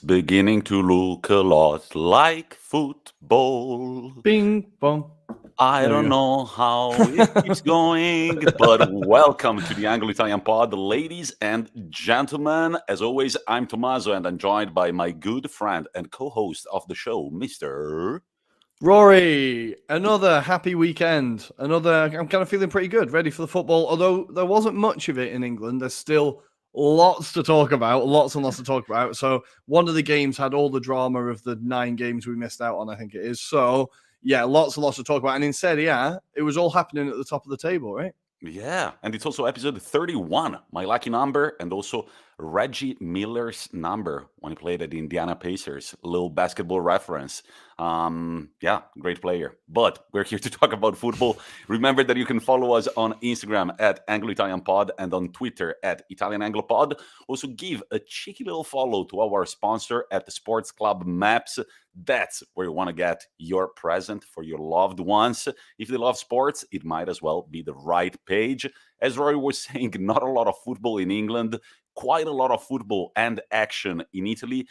beginning to look a lot like football. Bing bong. I There we don't go. know how it keeps going, but welcome to the Anglo-Italian pod, ladies and gentlemen. As always, I'm Tommaso, and I'm joined by my good friend and co-host of the show, Mr. Rory, another happy weekend. I'm kind of feeling pretty good, ready for the football. Although there wasn't much of it in England, there's still lots to talk about, lots and lots to talk about. So one of the games had all the drama of the 9 games we missed out on, I think it is. So yeah, lots and lots to talk about. And in Serie A, it was all happening at the top of the table, right? Yeah, and it's also episode 31, my lucky number, and also Reggie Miller's number when he played at the Indiana Pacers. Little basketball reference. Yeah, great player. But we're here to talk about football. Remember that you can follow us on Instagram at Anglo-Italian Pod and on Twitter at Italian Anglo Pod. Also give a cheeky little follow to our sponsor at the Sports Club Maps. That's where you want to get your present for your loved ones. If they love sports, it might as well be the right page. As Roy was saying, not a lot of football in England, quite a lot of football and action in Italy.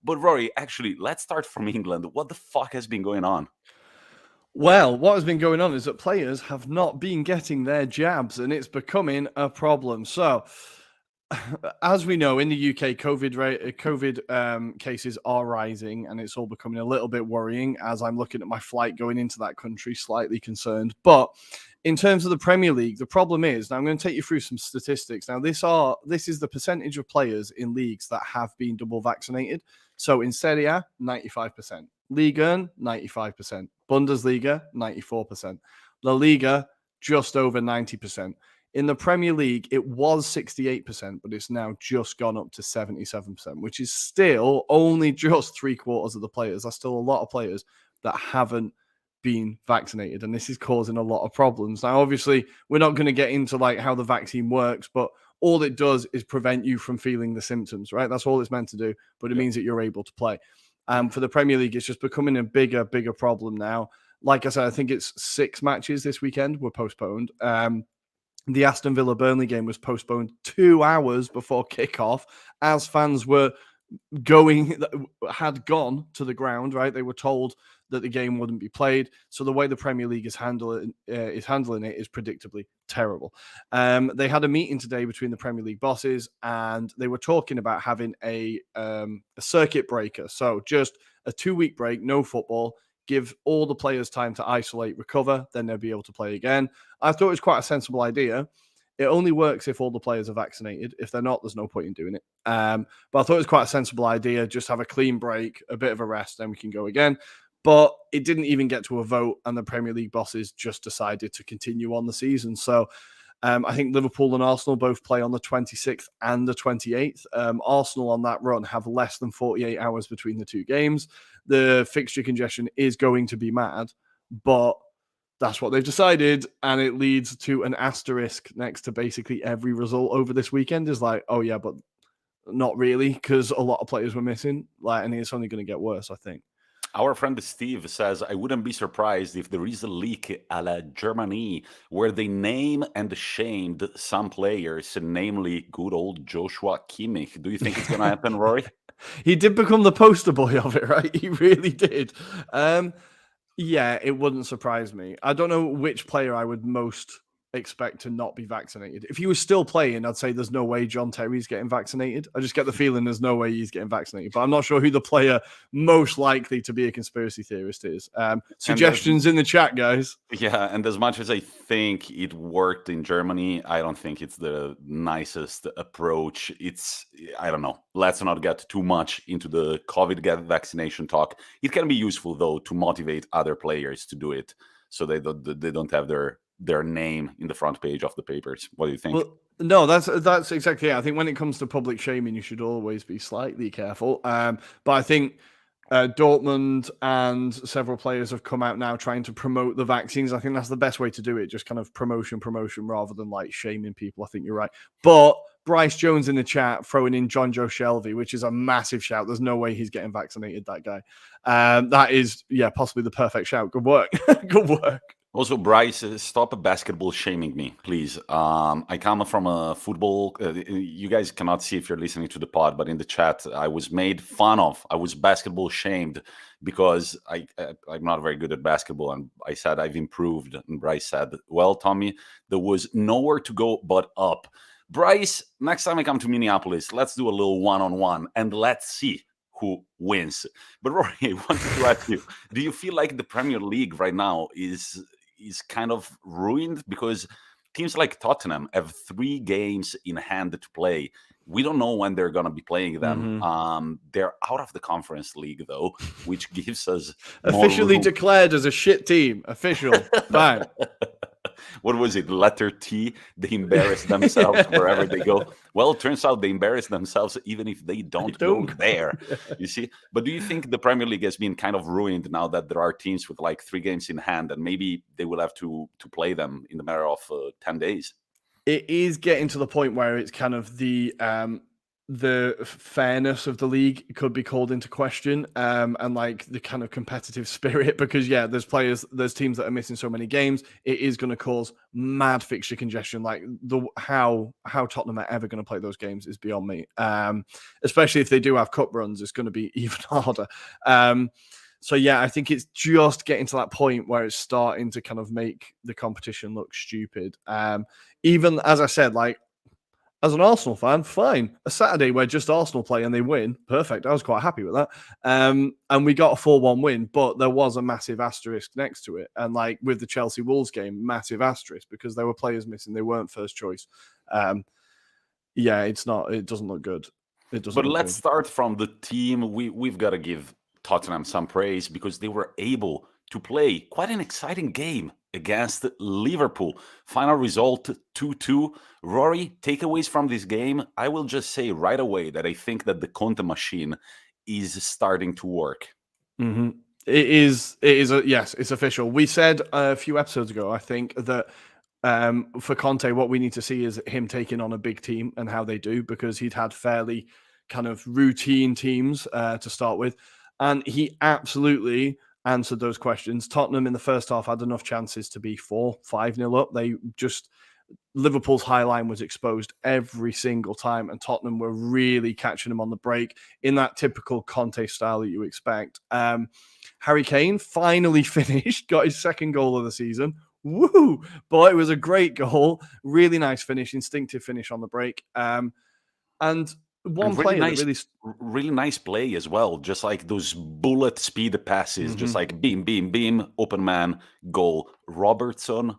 But Rory, actually, let's start from England. What the fuck has been going on? Well, what has been going on is that players have not been getting their jabs, and it's becoming a problem. So, as we know, in the UK, COVID cases are rising, and it's all becoming a little bit worrying. As I'm looking at my flight going into that country, slightly concerned. But in terms of the Premier League, the problem is now I'm going to take you through some statistics. Now, this is the percentage of players in leagues that have been double vaccinated. So in Serie A, 95%, Liga 95%, Bundesliga 94%, La Liga just over 90%. In the Premier League, it was 68%, but it's now just gone up to 77%, which is still only just 3/4 of the players. There's still a lot of players that haven't been vaccinated, and this is causing a lot of problems. Now, obviously, we're not going to get into like how the vaccine works, but all it does is prevent you from feeling the symptoms, right? That's all it's meant to do, but it means that you're able to play. For the Premier League, it's just becoming a bigger problem now. Like I said, I think it's 6 matches this weekend were postponed. The Aston Villa Burnley game was postponed 2 hours before kickoff as fans had gone to the ground, right? They were told that the game wouldn't be played. So the way the Premier League is handling it is predictably terrible. They had a meeting today between the Premier League bosses, and they were talking about having a circuit breaker. So just a 2-week break, no football, give all the players time to isolate, recover, then they'll be able to play again. I thought it was quite a sensible idea. It only works if all the players are vaccinated. If they're not, there's no point in doing it. But I thought it was quite a sensible idea. Just have a clean break, a bit of a rest, then we can go again. But it didn't even get to a vote, and the Premier League bosses just decided to continue on the season. So I think Liverpool and Arsenal both play on the 26th and the 28th. Arsenal on that run have less than 48 hours between the 2 games. The fixture congestion is going to be mad, but that's what they've decided, and it leads to an asterisk next to basically every result over this weekend. Is like, oh yeah, but not really, because a lot of players were missing. And it's only going to get worse, I think. Our friend Steve says, I wouldn't be surprised if there is a leak a la Germany where they name and shamed some players, namely good old Joshua Kimmich. Do you think it's going to happen, Rory? He did become the poster boy of it, right? He really did. Yeah, it wouldn't surprise me. I don't know which player I would most expect to not be vaccinated. If he was still playing, I'd say there's no way John Terry's getting vaccinated. I just get the feeling there's no way he's getting vaccinated, but I'm not sure who the player most likely to be a conspiracy theorist is. Suggestions in the chat, guys. Yeah, and as much as I think it worked in Germany, I don't think it's the nicest approach. I don't know. Let's not get too much into the COVID vaccination talk. It can be useful, though, to motivate other players to do it so they don't have their name in the front page of the papers. What do you think? Well, no, that's exactly it. I think when it comes to public shaming, you should always be slightly careful. But I think Dortmund and several players have come out now trying to promote the vaccines. I think that's the best way to do it. Just kind of promotion rather than like shaming people. I think you're right. But Bryce Jones in the chat throwing in John Joe Shelby, which is a massive shout. There's no way he's getting vaccinated, that guy. That is, possibly the perfect shout. Good work. Good work. Also, Bryce, stop basketball shaming me, please. I come from a football. You guys cannot see if you're listening to the pod, but in the chat, I was made fun of. I was basketball shamed because I'm not very good at basketball, and I said I've improved. And Bryce said, "Well, Tommy, there was nowhere to go but up." Bryce, next time I come to Minneapolis, let's do a little one-on-one, and let's see who wins. But Rory, I wanted to ask you: do you feel like the Premier League right now is kind of ruined because teams like Tottenham have 3 games in hand to play? We don't know when they're going to be playing them. They're out of the Conference League, though, which gives us officially declared as a shit team. Official. Fine. What was it? Letter T. They embarrass themselves wherever they go. Well, it turns out they embarrass themselves even if they don't go there. You see? But do you think the Premier League has been kind of ruined now that there are teams with like 3 games in hand, and maybe they will have to play them in the matter of 10 days? It is getting to the point where it's kind of the fairness of the league could be called into question, and like the kind of competitive spirit, because there's teams that are missing so many games. It is going to cause mad fixture congestion. Like how Tottenham are ever going to play those games is beyond me. Especially if they do have cup runs, it's going to be even harder. So yeah, I think it's just getting to that point where it's starting to kind of make the competition look stupid. Even as I said, like, as an Arsenal fan, fine. A Saturday where just Arsenal play and they win, perfect. I was quite happy with that. And we got a 4-1 win, but there was a massive asterisk next to it. And like with the Chelsea Wolves game, massive asterisk because there were players missing. They weren't first choice. Yeah, it doesn't look good. But let's start from the team. We've got to give Tottenham some praise because they were able to play quite an exciting game against Liverpool. Final result 2-2. Rory, takeaways from this game. I will just say right away that I think that the Conte machine is starting to work. Mm-hmm. It is. Yes, it's official. We said a few episodes ago, I think, that for Conte, what we need to see is him taking on a big team and how they do, because he'd had fairly kind of routine teams to start with. And he absolutely answered those questions. Tottenham in the first half had enough chances to be 4-5-0 up. Liverpool's high line was exposed every single time, and Tottenham were really catching them on the break in that typical Conte style that you expect. Harry Kane finally finished, got his second goal of the season. Woo! Boy, it was a great goal. Really nice finish, instinctive finish on the break. And one really player nice, that really nice play as well. Just like those bullet speed passes, just like beam, beam, beam, open man, goal. Robertson,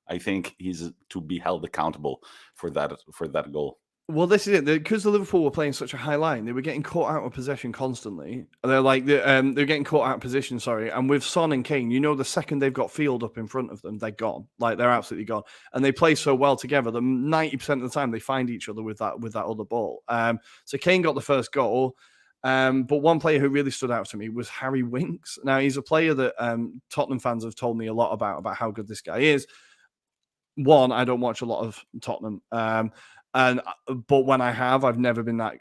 I think he's to be held accountable for that goal. Well, this is it. Because the Liverpool were playing such a high line, they were getting caught out of possession constantly. They're getting caught out of position, sorry. And with Son and Kane, the second they've got field up in front of them, they're gone. Like, they're absolutely gone. And they play so well together that 90% of the time they find each other with that other ball. So Kane got the first goal. But one player who really stood out to me was Harry Winks. Now, he's a player that Tottenham fans have told me a lot about how good this guy is. One, I don't watch a lot of Tottenham. But when I have, I've never been that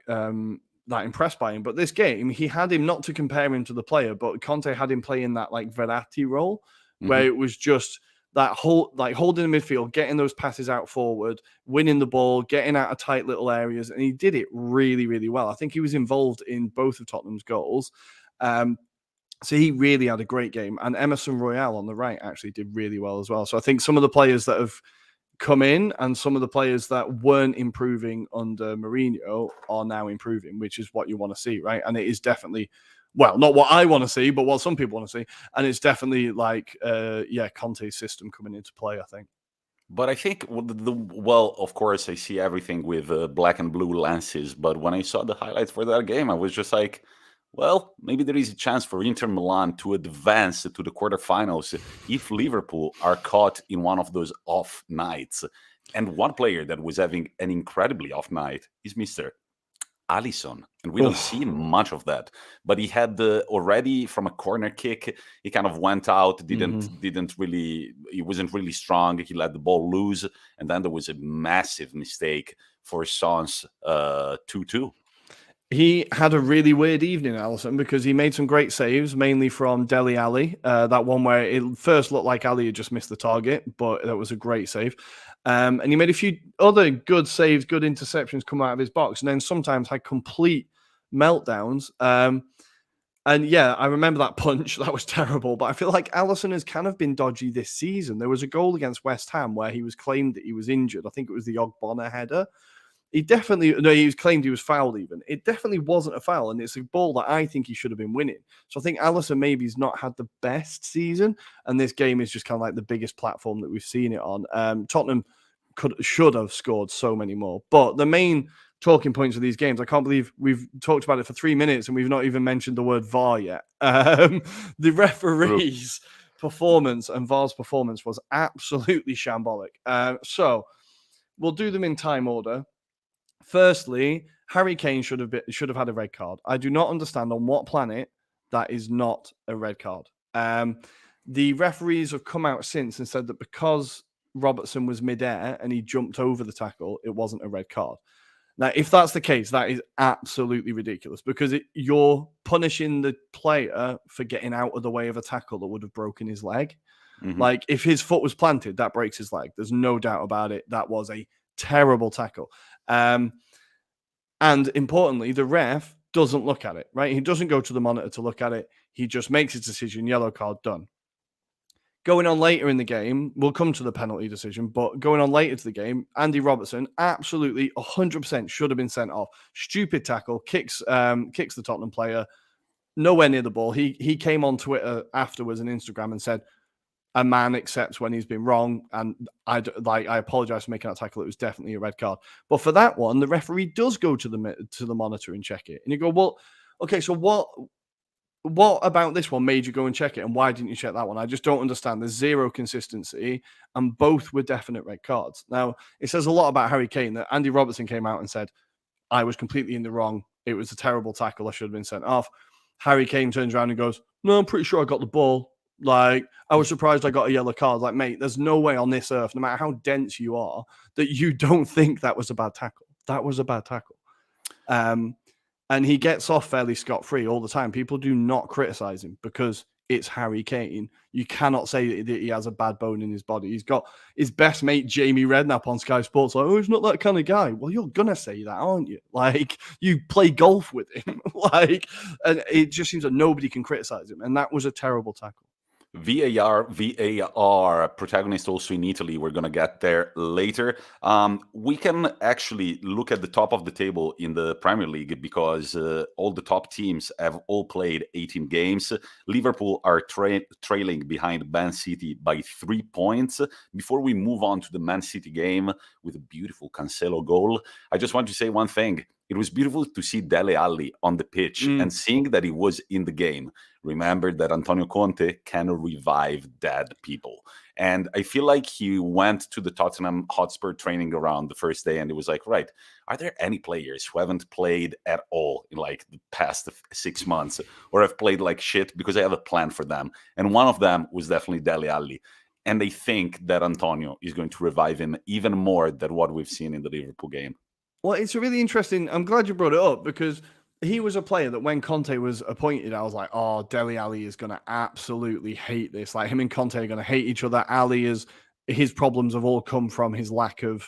impressed by him. But this game, he had him, not to compare him to the player, but Conte had him playing that like Verratti role, where it was just that whole like holding the midfield, getting those passes out forward, winning the ball, getting out of tight little areas, and he did it really, really well. I think he was involved in both of Tottenham's goals. So he really had a great game, and Emerson Royale on the right actually did really well as well. So I think some of the players that have come in and some of the players that weren't improving under Mourinho are now improving, which is what you want to see, right? And it is definitely, well, not what I want to see, but what some people want to see. And it's definitely like, Conte's system coming into play, I think. But I think, of course, I see everything with black and blue lenses. But when I saw the highlights for that game, I was just like, well, maybe there is a chance for Inter Milan to advance to the quarterfinals if Liverpool are caught in one of those off nights. And one player that was having an incredibly off night is Mr. Alisson. And we don't see much of that. But he had already from a corner kick, he kind of went out, he wasn't really strong. He let the ball loose. And then there was a massive mistake for Son's 2-2. He had a really weird evening, Allison, because he made some great saves, mainly from Dele Alli. That one where it first looked like Ali had just missed the target, but that was a great save. And he made a few other good saves, good interceptions come out of his box, and then sometimes had complete meltdowns. And yeah, I remember that punch. That was terrible. But I feel like Allison has kind of been dodgy this season. There was a goal against West Ham where he was claimed that he was injured. I think it was the Ogbonna header. He was claimed he was fouled even. It definitely wasn't a foul, and it's a ball that I think he should have been winning. So I think Allison maybe's not had the best season, and this game is just kind of like the biggest platform that we've seen it on. Tottenham should have scored so many more. But the main talking points of these games, I can't believe we've talked about it for 3 minutes and we've not even mentioned the word VAR yet. The referee's performance and VAR's performance was absolutely shambolic. So we'll do them in time order. Firstly, Harry Kane should have had a red card. I do not understand on what planet that is not a red card. The referees have come out since and said that because Robertson was midair and he jumped over the tackle, it wasn't a red card. Now, if that's the case, that is absolutely ridiculous because you're punishing the player for getting out of the way of a tackle that would have broken his leg. Mm-hmm. Like, if his foot was planted, that breaks his leg. There's no doubt about it. That was a terrible tackle. And importantly, the ref doesn't look at it, right? He doesn't go to the monitor to look at it. He just makes his decision, yellow card, done. Going on later in the game, we'll come to the penalty decision, but going on later to the game, Andy Robertson absolutely 100% should have been sent off. Stupid tackle, kicks the Tottenham player, nowhere near the ball. He came on Twitter afterwards and Instagram and said, a man accepts when he's been wrong, and I apologize for making that tackle. It was definitely a red card. But for that one, the referee does go to the monitor and check it. And you go, well, okay, so what about this one made you go and check it, and why didn't you check that one? I just don't understand. There's zero consistency, and both were definite red cards. Now, it says a lot about Harry Kane that Andy Robertson came out and said, I was completely in the wrong. It was a terrible tackle. I should have been sent off. Harry Kane turns around and goes, no, I'm pretty sure I got the ball. Like, I was surprised I got a yellow card. Like, mate, there's no way on this earth, no matter how dense you are, that you don't think that was a bad tackle. That was a bad tackle. And he gets off fairly scot-free all the time. People do not criticize him because it's Harry Kane. You cannot say that he has a bad bone in his body. He's got his best mate, Jamie Redknapp, on Sky Sports. Like, oh, he's not that kind of guy. Well, you're going to say that, aren't you? Like, you play golf with him. Like, and it just seems that nobody can criticize him. And that was a terrible tackle. VAR, protagonist also in Italy. We're going to get there later. We can actually look at the top of the table in the Premier League because all the top teams have all played 18 games. Liverpool are trailing behind Man City by 3 points. Before we move on to the Man City game with a beautiful Cancelo goal, I just want to say one thing. It was beautiful to see Dele Alli on the pitch and seeing that he was in the game. Remember that Antonio Conte can revive dead people. And I feel like he went to the Tottenham Hotspur training ground the first day and it was like, right, are there any players who haven't played at all in like the past 6 months or have played like shit because I have a plan for them? And one of them was definitely Dele Alli. And they think that Antonio is going to revive him even more than what we've seen in the Liverpool game. Well, it's a really interesting. I'm glad you brought it up because he was a player that when Conte was appointed, I was like, oh, Dele Alli is going to absolutely hate this. Like, him and Conte are going to hate each other. His problems have all come from his lack of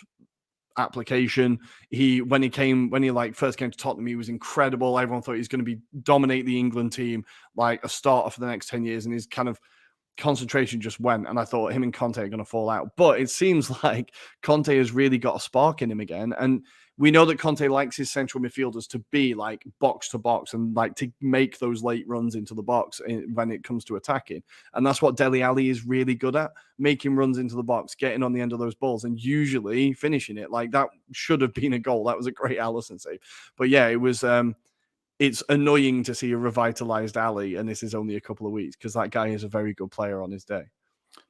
application. When he first came to Tottenham, he was incredible. Everyone thought he was going to dominate the England team, like a starter for the next 10 years. And his kind of concentration just went, and I thought him and Conte are going to fall out. But it seems like Conte has really got a spark in him again. And we know that Conte likes his central midfielders to be like box to box and like to make those late runs into the box when it comes to attacking. And that's what Dele Alli is really good at, making runs into the box, getting on the end of those balls and usually finishing it. Like, that should have been a goal. That was a great Alisson save. But yeah, it was it's annoying to see a revitalized Ali, and this is only a couple of weeks because that guy is a very good player on his day.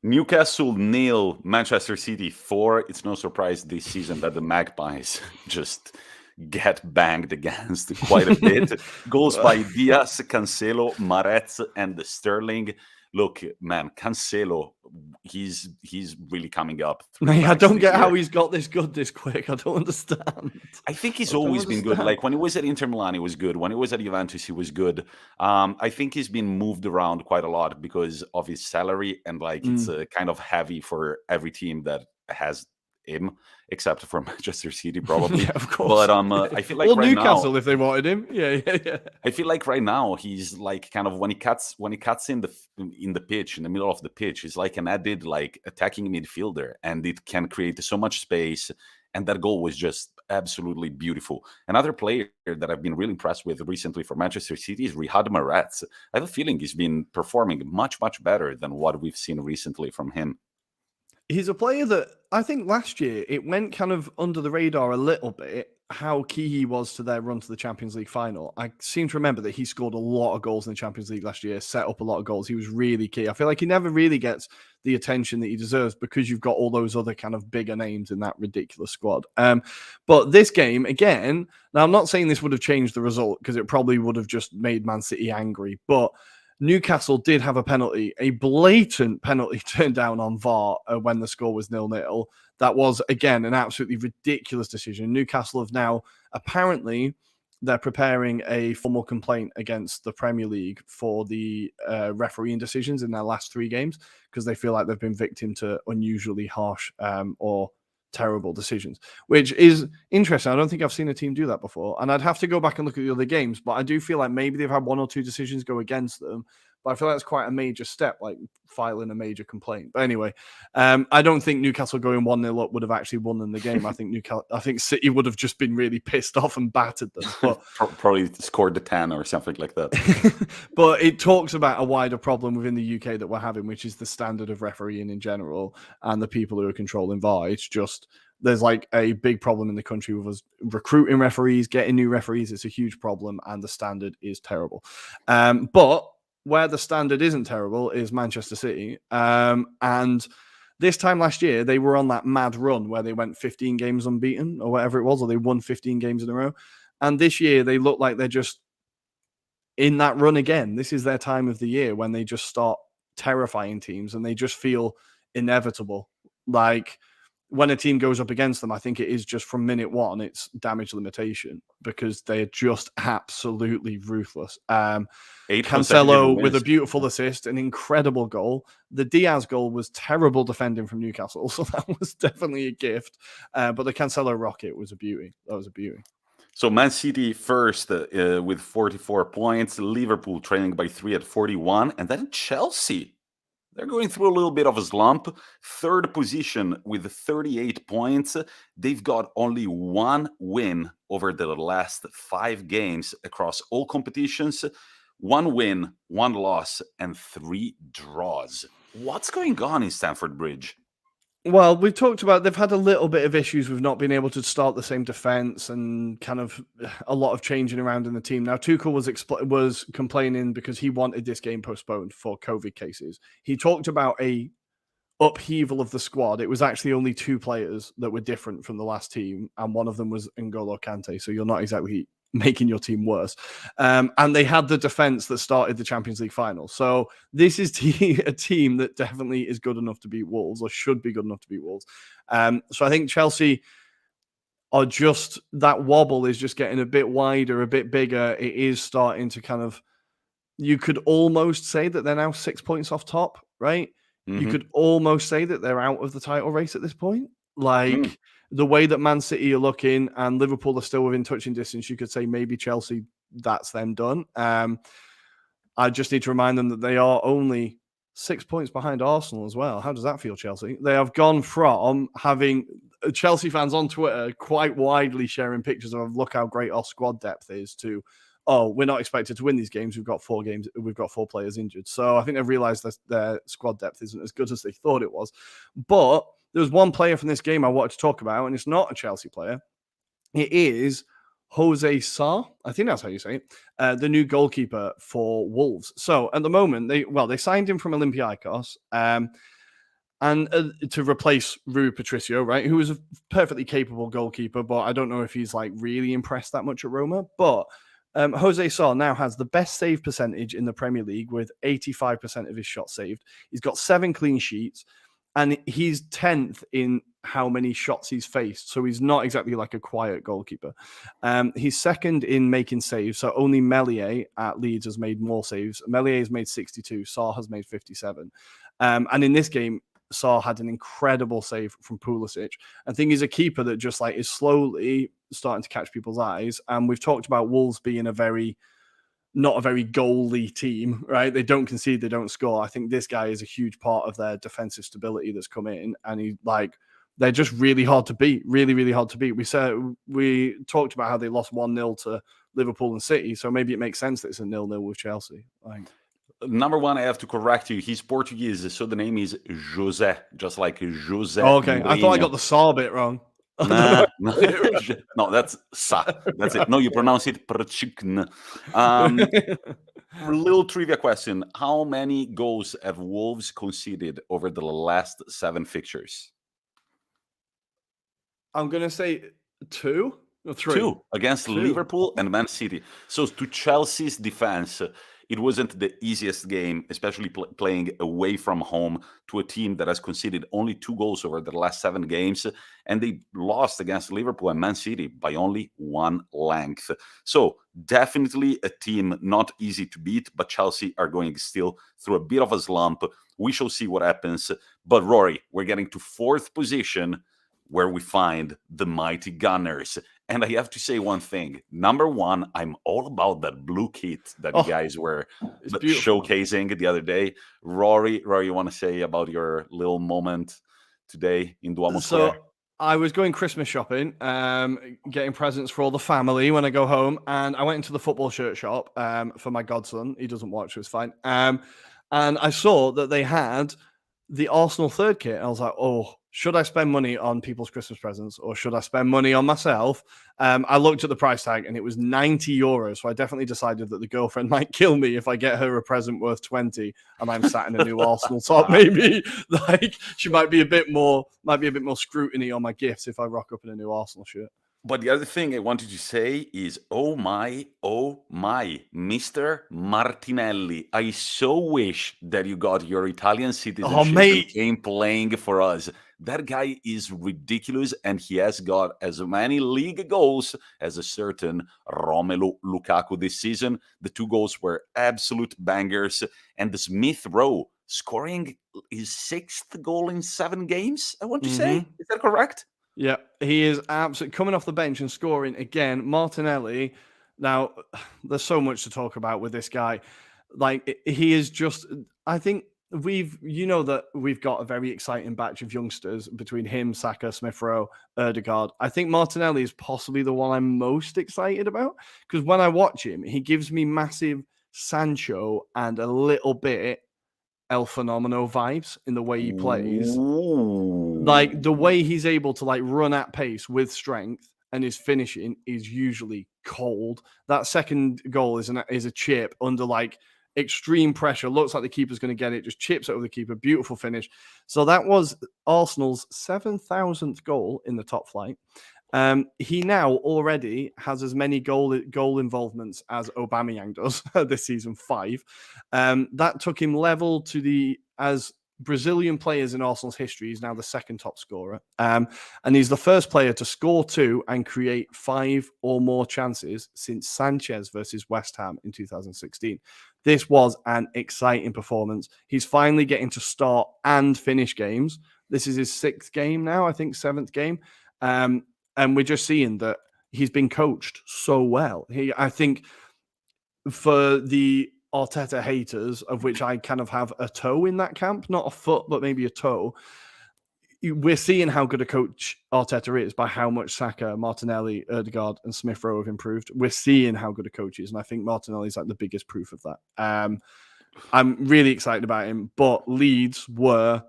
Newcastle 0, Manchester City 4. It's no surprise this season that the Magpies just get banged against quite a bit. Goals by Diaz, Cancelo, Mahrez, and Sterling. look, man, Cancelo, he's really coming up through the Mate, I ranks don't this get how year. he's got this good this quick. I don't understand. I think he's I don't always been good. understand. Like when he was at Inter Milan, he was good. When he was at Juventus, he was good. I think he's been moved around quite a lot because of his salary, and like it's kind of heavy for every team that has him, except for Manchester City, probably. Yeah, of But course. I feel like Or right now, Newcastle if they wanted him. Yeah. I feel like right now he's like kind of when he cuts in the pitch in the middle of the pitch, he's like an added like attacking midfielder, and it can create so much space. And that goal was just absolutely beautiful. Another player that I've been really impressed with recently for Manchester City is Riyad Mahrez. I have a feeling he's been performing much better than what we've seen recently from him. He's a player that I think last year it went kind of under the radar a little bit how key he was to their run to the Champions League final. I seem to remember that he scored a lot of goals in the Champions League last year, set up a lot of goals. He was really key. I feel like he never really gets the attention that he deserves because you've got all those other kind of bigger names in that ridiculous squad. But this game, again, now I'm not saying this would have changed the result because it probably would have just made Man City angry, but Newcastle did have a penalty, a blatant penalty turned down on VAR when the score was 0-0. That was, again, an absolutely ridiculous decision. Newcastle have now, apparently, they're preparing a formal complaint against the Premier League for the refereeing decisions in their last 3 games because they feel like they've been victim to unusually harsh or terrible decisions, which is interesting. I don't think I've seen a team do that before. And I'd have to go back and look at the other games, but I do feel like maybe they've had 1 or 2 decisions go against them. But I feel like it's quite a major step, like filing a major complaint. But anyway, I don't think Newcastle going 1-0 up would have actually won them the game. I think City would have just been really pissed off and battered them. But Probably scored the 10 or something like that. but it talks about a wider problem within the UK that we're having, which is the standard of refereeing in general and the people who are controlling VAR. It's just there's like a big problem in the country with us recruiting referees, getting new referees. It's a huge problem, and the standard is terrible. But where the standard isn't terrible is Manchester City. And this time last year, they were on that mad run where they went 15 games unbeaten or whatever it was, or they won 15 games in a row. And this year, they look like they're just in that run again. This is their time of the year when they just start terrifying teams and they just feel inevitable. Like when a team goes up against them, I think it is just from minute 1, it's damage limitation because they're just absolutely ruthless. 8 consecutive Cancelo with a wins. beautiful assist, an incredible goal. The Diaz goal was terrible defending from Newcastle, so that was definitely a gift. But the Cancelo rocket was a beauty. That was a beauty. So Man City first with 44 points, Liverpool trailing by 3 at 41, and then Chelsea. They're going through a little bit of a slump. 3rd position with 38 points. They've got only 1 win over the last 5 games across all competitions. 1 win, 1 loss, and 3 draws. What's going on in Stamford Bridge? Well, we've talked about they've had a little bit of issues with not being able to start the same defense and kind of a lot of changing around in the team. Now, Tuchel was complaining because he wanted this game postponed for COVID cases. He talked about a upheaval of the squad. It was actually only 2 players that were different from the last team, and one of them was N'Golo Kante. So you're not exactly making your team worse. And they had the defense that started the Champions League final. So this is a team that definitely is good enough to beat Wolves, or should be good enough to beat Wolves. So I think Chelsea are just, that wobble is just getting a bit wider, a bit bigger. It is starting to kind of, you could almost say that they're now 6 points off top, right? You could almost say that they're out of the title race at this point. Like the way that Man City are looking and Liverpool are still within touching distance, you could say maybe Chelsea, that's them done. I just need to remind them that they are only 6 points behind Arsenal as well. How does that feel, Chelsea? They have gone from having Chelsea fans on Twitter quite widely sharing pictures of look how great our squad depth is to, oh, we're not expected to win these games. We've got 4 games. We've got 4 players injured. So I think they've realized that their squad depth isn't as good as they thought it was. But there was one player from this game I wanted to talk about, and it's not a Chelsea player. It is Jose Sarr. I think that's how you say it. The new goalkeeper for Wolves. So at the moment, they signed him from Olympiacos. And to replace Rui Patricio, right, who was a perfectly capable goalkeeper, but I don't know if he's like really impressed that much at Roma. But Jose Sa now has the best save percentage in the Premier League with 85% of his shots saved. He's got 7 clean sheets, and he's 10th in how many shots he's faced. So he's not exactly like a quiet goalkeeper. He's second in making saves. So only Meslier at Leeds has made more saves. Meslier has made 62. Sa has made 57. And in this game, Sa had an incredible save from Pulisic. I think he's a keeper that just like is slowly starting to catch people's eyes. And we've talked about Wolves being not a very goalie team, right? They don't concede, they don't score. I think this guy is a huge part of their defensive stability that's come in, and they're just really hard to beat, really, really hard to beat. We talked about how they lost 1-0 to Liverpool and City, so maybe it makes sense that it's a 0-0 with Chelsea. Number one, I have to correct you. He's Portuguese, so the name is José, just like José. Oh, okay, I thought I got the Sa bit wrong. Nah, no, that's Sa. That's it. No, you pronounce it Prchikn. Little trivia question. How many goals have Wolves conceded over the last 7 fixtures? I'm going to say 2 or 3. 2 against Liverpool and Man City. So to Chelsea's defense, it wasn't the easiest game, especially playing away from home to a team that has conceded only 2 goals over the last 7 games. And they lost against Liverpool and Man City by only 1 length. So definitely a team not easy to beat, but Chelsea are going still through a bit of a slump. We shall see what happens. But Rory, we're getting to 4th position, where we find the mighty Gunners. And I have to say one thing. Number one, I'm all about that blue kit that you guys were showcasing the other day. Rory, you want to say about your little moment today in Duomo Square? I was going Christmas shopping, getting presents for all the family when I go home, and I went into the football shirt shop for my godson. He doesn't watch, so it's fine. And I saw that they had the Arsenal 3rd kit. I was like, should I spend money on people's Christmas presents or should I spend money on myself? I looked at the price tag and it was €90. So I definitely decided that the girlfriend might kill me if I get her a present worth 20 and I'm sat in a new Arsenal top. Maybe she might be a bit more scrutiny on my gifts if I rock up in a new Arsenal shirt. But the other thing I wanted to say is, oh my, Mr. Martinelli. I so wish that you got your Italian citizenship and came playing for us. That guy is ridiculous, and he has got as many league goals as a certain Romelu Lukaku this season. The 2 goals were absolute bangers, and the Smith Rowe scoring his 6th goal in 7 games, I want to say. Is that correct? Yeah, he is absolutely coming off the bench and scoring again. Martinelli, now, there's so much to talk about with this guy. He is just, I think we've got a very exciting batch of youngsters between him, Saka, Smith Rowe, Ødegaard. I think Martinelli is possibly the one I'm most excited about because when I watch him, he gives me massive Sancho and a little bit El Fenomeno vibes in the way he plays. Like the way he's able to run at pace with strength, and his finishing is usually cold. That second goal is a chip under extreme pressure. Looks like the keeper's going to get it. Just chips it over the keeper. Beautiful finish. So that was Arsenal's 7,000th goal in the top flight. He now already has as many goal involvements as Aubameyang does this season, 5. That took him level as Brazilian players in Arsenal's history. He's now the 2nd top scorer. And he's the first player to score 2 and create 5 or more chances since Sanchez versus West Ham in 2016. This was an exciting performance. He's finally getting to start and finish games. This is his 6th game now, I think 7th game. And we're just seeing that he's been coached so well. I think for the Arteta haters, of which I kind of have a toe in that camp, not a foot, but maybe a toe, we're seeing how good a coach Arteta is by how much Saka, Martinelli, Ødegaard, and Smith Rowe have improved. We're seeing how good a coach is, and I think Martinelli is the biggest proof of that. I'm really excited about him, but Leeds were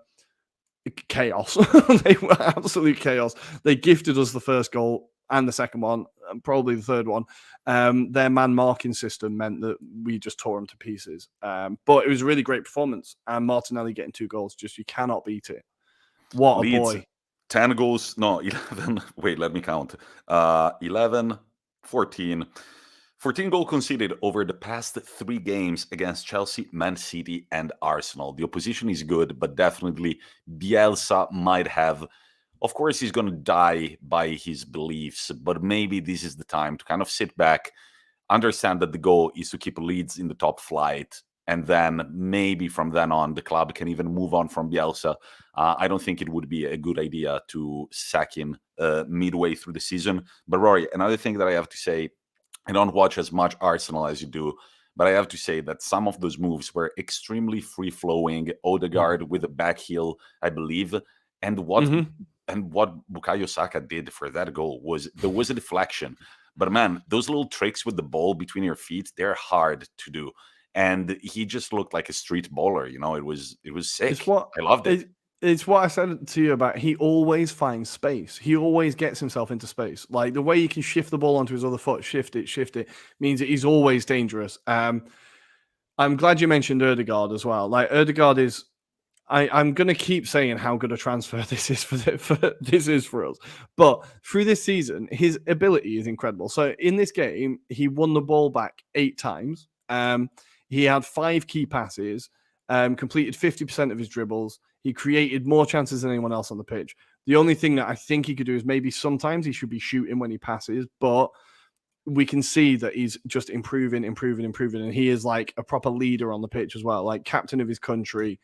chaos. They were absolute chaos. They gifted us the first goal and the second one, and probably the third one. Their man marking system meant that we just tore them to pieces. But it was a really great performance. And Martinelli getting 2 goals, you cannot beat it. What a boy. 10 goals, no, 11. Wait, let me count. 11, 14. 14 goals conceded over the past 3 games against Chelsea, Man City, and Arsenal. The opposition is good, but definitely Bielsa might have. Of course, he's going to die by his beliefs, but maybe this is the time to kind of sit back, understand that the goal is to keep Leeds in the top flight, and then maybe from then on, the club can even move on from Bielsa. I don't think it would be a good idea to sack him midway through the season. But Rory, another thing that I have to say, I don't watch as much Arsenal as you do, but I have to say that some of those moves were extremely free-flowing. Odegaard with a back heel, I believe, and what Bukayo Saka did for that goal was there was a deflection. But man, those little tricks with the ball between your feet, they're hard to do. And he just looked like a street baller. It was sick. It's what I loved it. It's what I said to you about. He always finds space. He always gets himself into space. Like the way he can shift the ball onto his other foot, shift it, means that he's always dangerous. I'm glad you mentioned Odegaard as well. Like Odegaard is, I'm going to keep saying how good a transfer this is for us. But through this season, his ability is incredible. So in this game, he won the ball back 8 times. He had 5 key passes, completed 50% of his dribbles. He created more chances than anyone else on the pitch. The only thing that I think he could do is maybe sometimes he should be shooting when he passes, but we can see that he's just improving. And he is like a proper leader on the pitch as well, like captain of his country.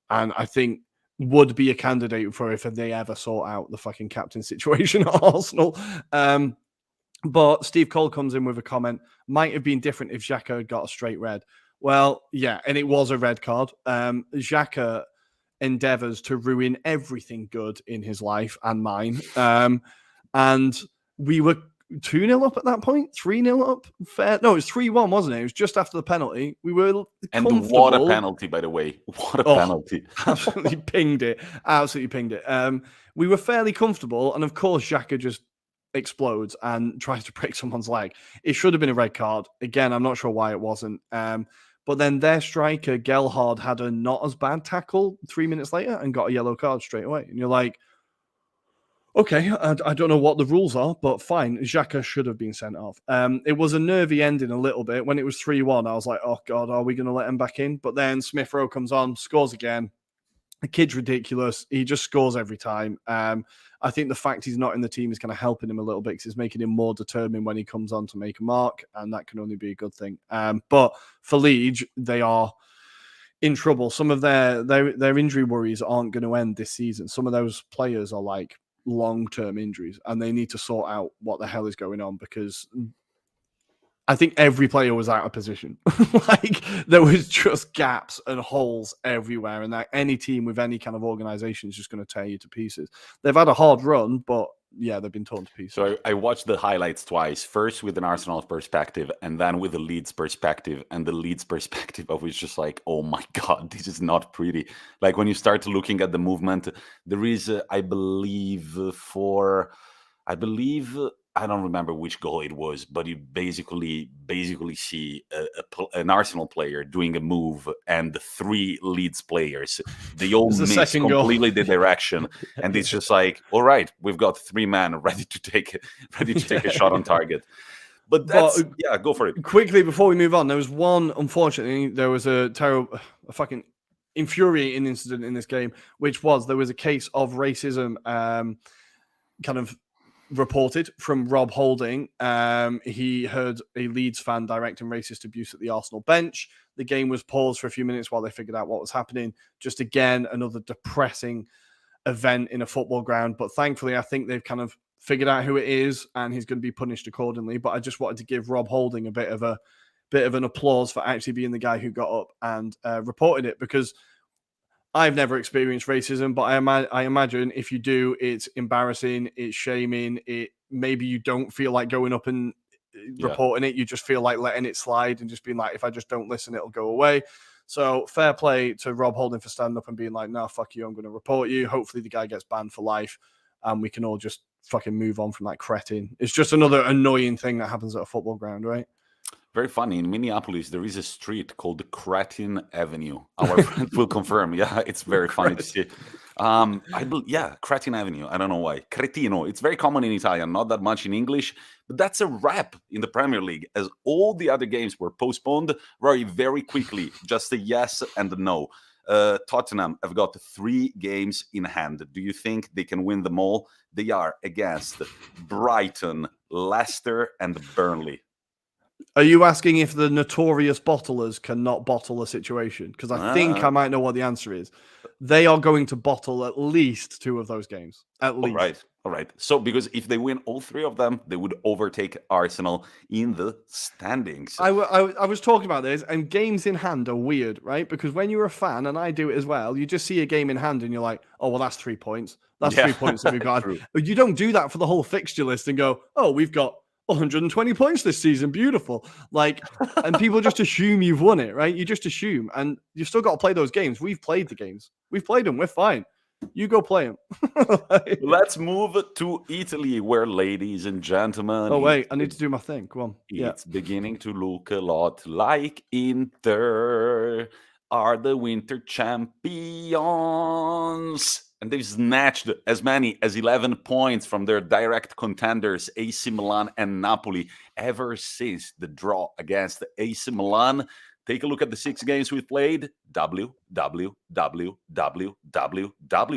And I think would be a candidate for if they ever sort out the fucking captain situation at Arsenal. But Steve Cole comes in with a comment, might have been different if Xhaka had got a straight red. Well, yeah, and it was a red card. Xhaka endeavors to ruin everything good in his life and mine. And we were 2-0 up at that point, 3-0 up. Fair? No, it was 3-1, wasn't it? It was just after the penalty. We were and what a penalty, by the way. What a penalty. Absolutely pinged it. We were fairly comfortable. And of course, Xhaka just explodes and tries to break someone's leg. It should have been a red card. Again, I'm not sure why it wasn't. But then their striker, Gelhard, had a not as bad tackle 3 minutes later and got a yellow card straight away. And you're like, okay, I don't know what the rules are, but fine. Xhaka should have been sent off. It was a nervy ending a little bit. When it was 3-1, I was like, oh, God, are we going to let him back in? But then Smith Rowe comes on, scores again. The kid's ridiculous. He just scores every time. I think the fact he's not in the team is kind of helping him a little bit because it's making him more determined when he comes on to make a mark, and that can only be a good thing. But for Leeds, they are in trouble. Some of their injury worries aren't going to end this season. Some of those players are like long-term injuries, and they need to sort out what the hell is going on because I think every player was out of position. Like there was just gaps and holes everywhere, and that any team with any kind of organization is just going to tear you to pieces. They've had a hard run, but yeah, they've been torn to pieces. So I watched the highlights twice, first with an Arsenal perspective and then with the Leeds perspective. And the Leeds perspective, I was just like, oh my God, this is not pretty. Like when you start looking at the movement, there is, I don't remember which goal it was, but you basically see an Arsenal player doing a move and the 3 Leeds players, they all miss completely the direction, and it's just like, all right, we've got 3 men ready to take a shot on target. But go for it. Quickly before we move on, unfortunately, there was a fucking infuriating incident in this game, which was there was a case of racism, kind of reported from Rob Holding. He heard a Leeds fan directing racist abuse at the Arsenal bench. The game was paused for a few minutes while they figured out what was happening. Just again, another depressing event in a football ground. But thankfully, I think they've kind of figured out who it is and he's going to be punished accordingly. But I just wanted to give Rob Holding a bit of an applause for actually being the guy who got up and reported it, because I've never experienced racism, but I imagine if you do, it's embarrassing, it's shaming, maybe you don't feel like going up and reporting it. You just feel like letting it slide and just being like, if I just don't listen, it'll go away. So fair play to Rob Holding for standing up and being like, no, fuck you, I'm going to report you. Hopefully the guy gets banned for life and we can all just fucking move on from that cretin. It's just another annoying thing that happens at a football ground, right? Very funny. In Minneapolis, there is a street called Cretin Avenue. Our friend will confirm. Yeah, it's very funny to see. Cretin Avenue. I don't know why. Cretino. It's very common in Italian, not that much in English, but that's a wrap in the Premier League, as all the other games were postponed very quickly. Just a yes and a no. Tottenham have got 3 games in hand. Do you think they can win them all? They are against Brighton, Leicester, and Burnley. Are you asking if the notorious bottlers cannot bottle a situation? Because I think I might know what the answer is. They are going to bottle at least 2 of those games. At least. All right. So, because if they win all 3 of them, they would overtake Arsenal in the standings. I was talking about this, and games in hand are weird, right? Because when you're a fan, and I do it as well, you just see a game in hand and you're like, oh, well, that's 3 points. That's 3 points that we've got. But you don't do that for the whole fixture list and go, oh, we've got 120 points this season. Beautiful. And people just assume you've won it, right? You just assume. And you've still got to play those games. We've played the games. We've played them. We're fine. You go play them. Let's move to Italy, where, ladies and gentlemen... Oh, wait. I need to do my thing. Go on. It's beginning to look a lot like Inter are the winter champions. And they've snatched as many as 11 points from their direct contenders, AC Milan and Napoli, ever since the draw against AC Milan. Take a look at the 6 games we've played. W,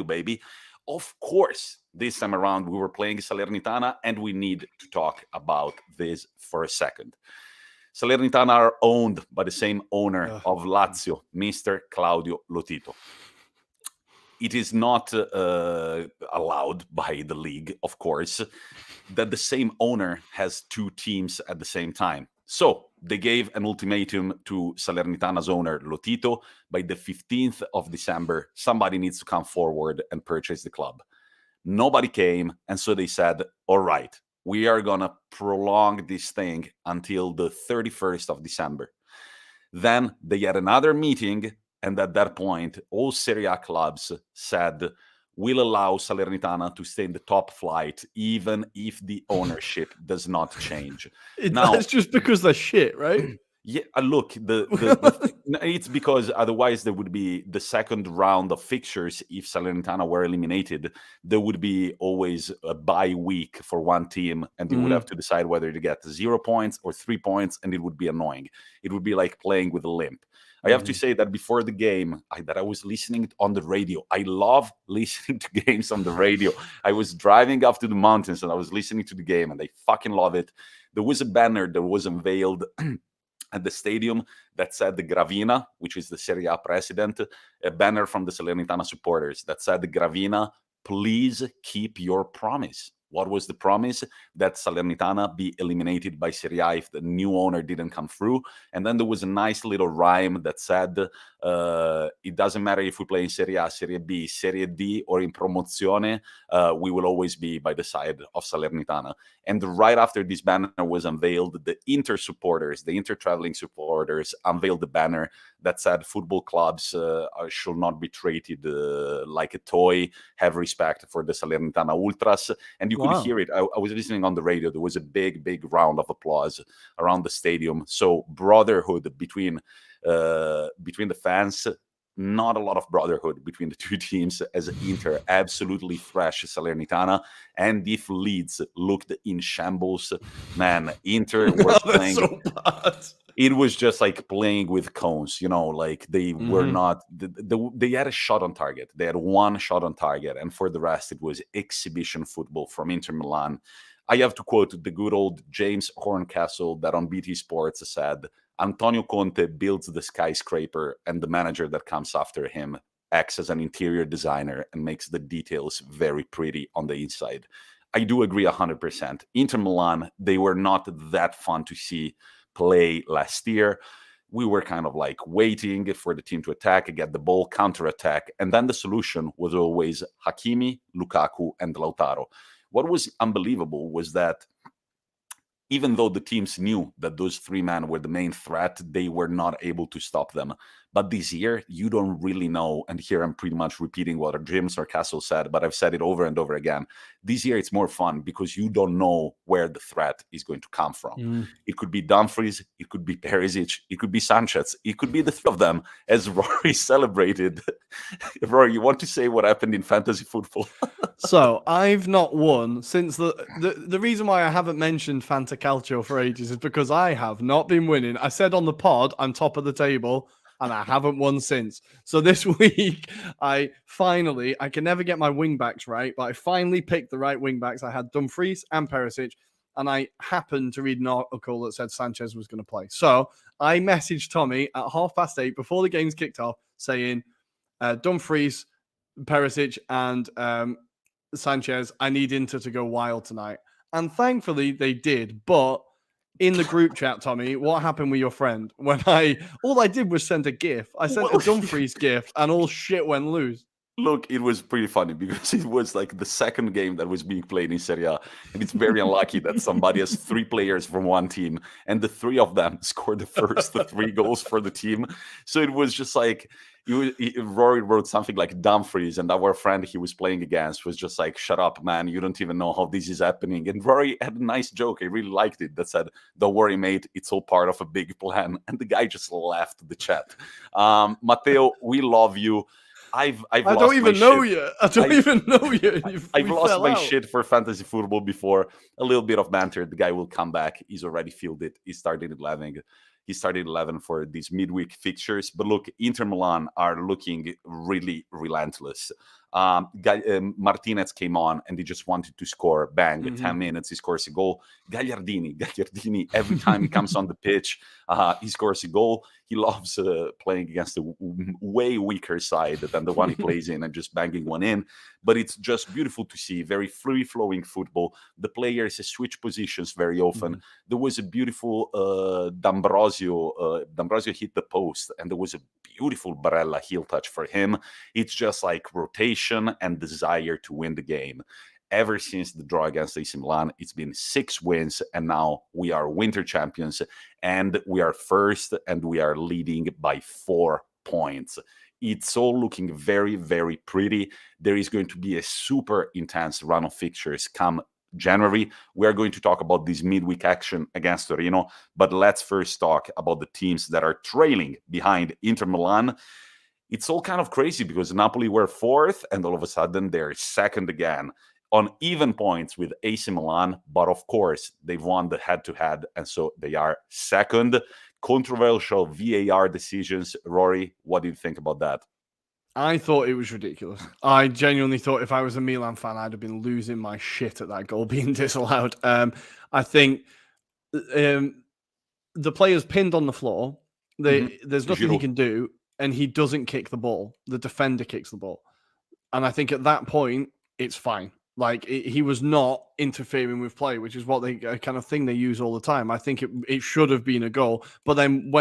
baby. Of course, this time around we were playing Salernitana, and we need to talk about this for a second. Salernitana are owned by the same owner of Lazio, Mr. Claudio Lotito. It is not allowed by the league, of course, that the same owner has 2 teams at the same time. So they gave an ultimatum to Salernitana's owner, Lotito. By the 15th of December, somebody needs to come forward and purchase the club. Nobody came, and so they said, all right, we are going to prolong this thing until the 31st of December. Then they had another meeting, and at that point, all Serie A clubs said, we'll allow Salernitana to stay in the top flight, even if the ownership does not change. That's just because they're shit, right? Yeah, look, it's because otherwise there would be the second round of fixtures. If Salernitana were eliminated, there would be always a bye week for one team, and you would have to decide whether to get 0 points or 3 points, and it would be annoying. It would be like playing with a limp. I have to say that before the game, I was listening on the radio. I love listening to games on the radio. I was driving up to the mountains and I was listening to the game, and I fucking love it. There was a banner that was unveiled at the stadium that said the Gravina, which is the Serie A president, a banner from the Salernitana supporters that said, Gravina, please keep your promise. What was the promise? That Salernitana be eliminated by Serie A if the new owner didn't come through. And then there was a nice little rhyme that said, it doesn't matter if we play in Serie A, Serie B, Serie D, or in Promozione, we will always be by the side of Salernitana. And right after this banner was unveiled, the Inter supporters, the Inter traveling supporters, unveiled the banner that said football clubs should not be treated like a toy, have respect for the Salernitana Ultras. And you could hear it. I was listening on the radio. There was a big round of applause around the stadium. So brotherhood between the fans. Not a lot of brotherhood between the 2 teams, as Inter absolutely thrashed Salernitana. And if Leeds looked in shambles, man, Inter was playing. So bad. It was just like playing with cones, like they were not, they had a shot on target. They had 1 shot on target. And for the rest, it was exhibition football from Inter Milan. I have to quote the good old James Horncastle that on BT Sports said, Antonio Conte builds the skyscraper, and the manager that comes after him acts as an interior designer and makes the details very pretty on the inside. I do agree 100%. Inter Milan, they were not that fun to see play last year. We were kind of like waiting for the team to attack, get the ball, counter-attack, and then the solution was always Hakimi, Lukaku, and Lautaro. What was unbelievable was that even though the teams knew that those 3 men were the main threat, they were not able to stop them. But this year, you don't really know. And here I'm pretty much repeating what James or Castle said, but I've said it over and over again. This year, it's more fun because you don't know where the threat is going to come from. It could be Dumfries, it could be Perisic, it could be Sanchez, it could be the three of them, as Rory celebrated. Rory, you want to say what happened in fantasy football? So I've not won since the reason why I haven't mentioned Fanta Calcio for ages is because I have not been winning. I said on the pod I'm top of the table, and I haven't won since. So this week I can never get my wing backs right, but I finally picked the right wing backs. I had Dumfries and Perisic, and I happened to read an article that said Sanchez was going to play. So I messaged Tommy at 8:30 before the game's kicked off saying, Dumfries, Perisic, and Sanchez, I need Inter to go wild tonight. And thankfully they did. But in the group chat, Tommy, what happened with your friend? When all I did was send a GIF. I sent a Dumfries GIF and all shit went loose. Look, it was pretty funny because it was like the second game that was being played in Serie A. And it's very unlucky that somebody has three players from one team and the three of them scored the first three goals for the team. So it was just like, Rory wrote something like Dumfries, and our friend he was playing against was just like, shut up, man. You don't even know how this is happening. And Rory had a nice joke. I really liked it that said, don't worry, mate. It's all part of a big plan. And the guy just left the chat. Matteo, we love you. I don't even know you. I've lost my shit for fantasy football before. A little bit of banter. The guy will come back. He's already fielded. He started 11 for these midweek fixtures. But look, Inter Milan are looking really relentless. Martinez came on and he just wanted to score. Bang, 10 minutes, he scores a goal. Gagliardini, every time he comes on the pitch, he scores a goal. He loves playing against a way weaker side than the one he plays in and just banging one in. But it's just beautiful to see. Very free-flowing football. The players switch positions very often. There was a beautiful D'Ambrosio. D'Ambrosio hit the post, and there was a beautiful Barella heel touch for him. It's just like rotation and desire to win the game. Ever since the draw against AC Milan, it's been 6 wins, and now we are winter champions, and we are first, and we are leading by 4 points. It's all looking very, very pretty. There is going to be a super intense run of fixtures come January. We are going to talk about this midweek action against Torino, but let's first talk about the teams that are trailing behind Inter Milan. It's all kind of crazy because Napoli were 4th, and all of a sudden they're 2nd again on even points with AC Milan, but of course they've won the head-to-head, and so they are 2nd. Controversial VAR decisions. Rory, what do you think about that? I thought it was ridiculous. I genuinely thought if I was a Milan fan, I'd have been losing my shit at that goal being disallowed. I think the player's pinned on the floor. There's nothing he can do, and he doesn't kick the ball. The defender kicks the ball. And I think at that point, it's fine. Like, he was not interfering with play, which is what they kind of thing they use all the time. I think it should have been a goal. But then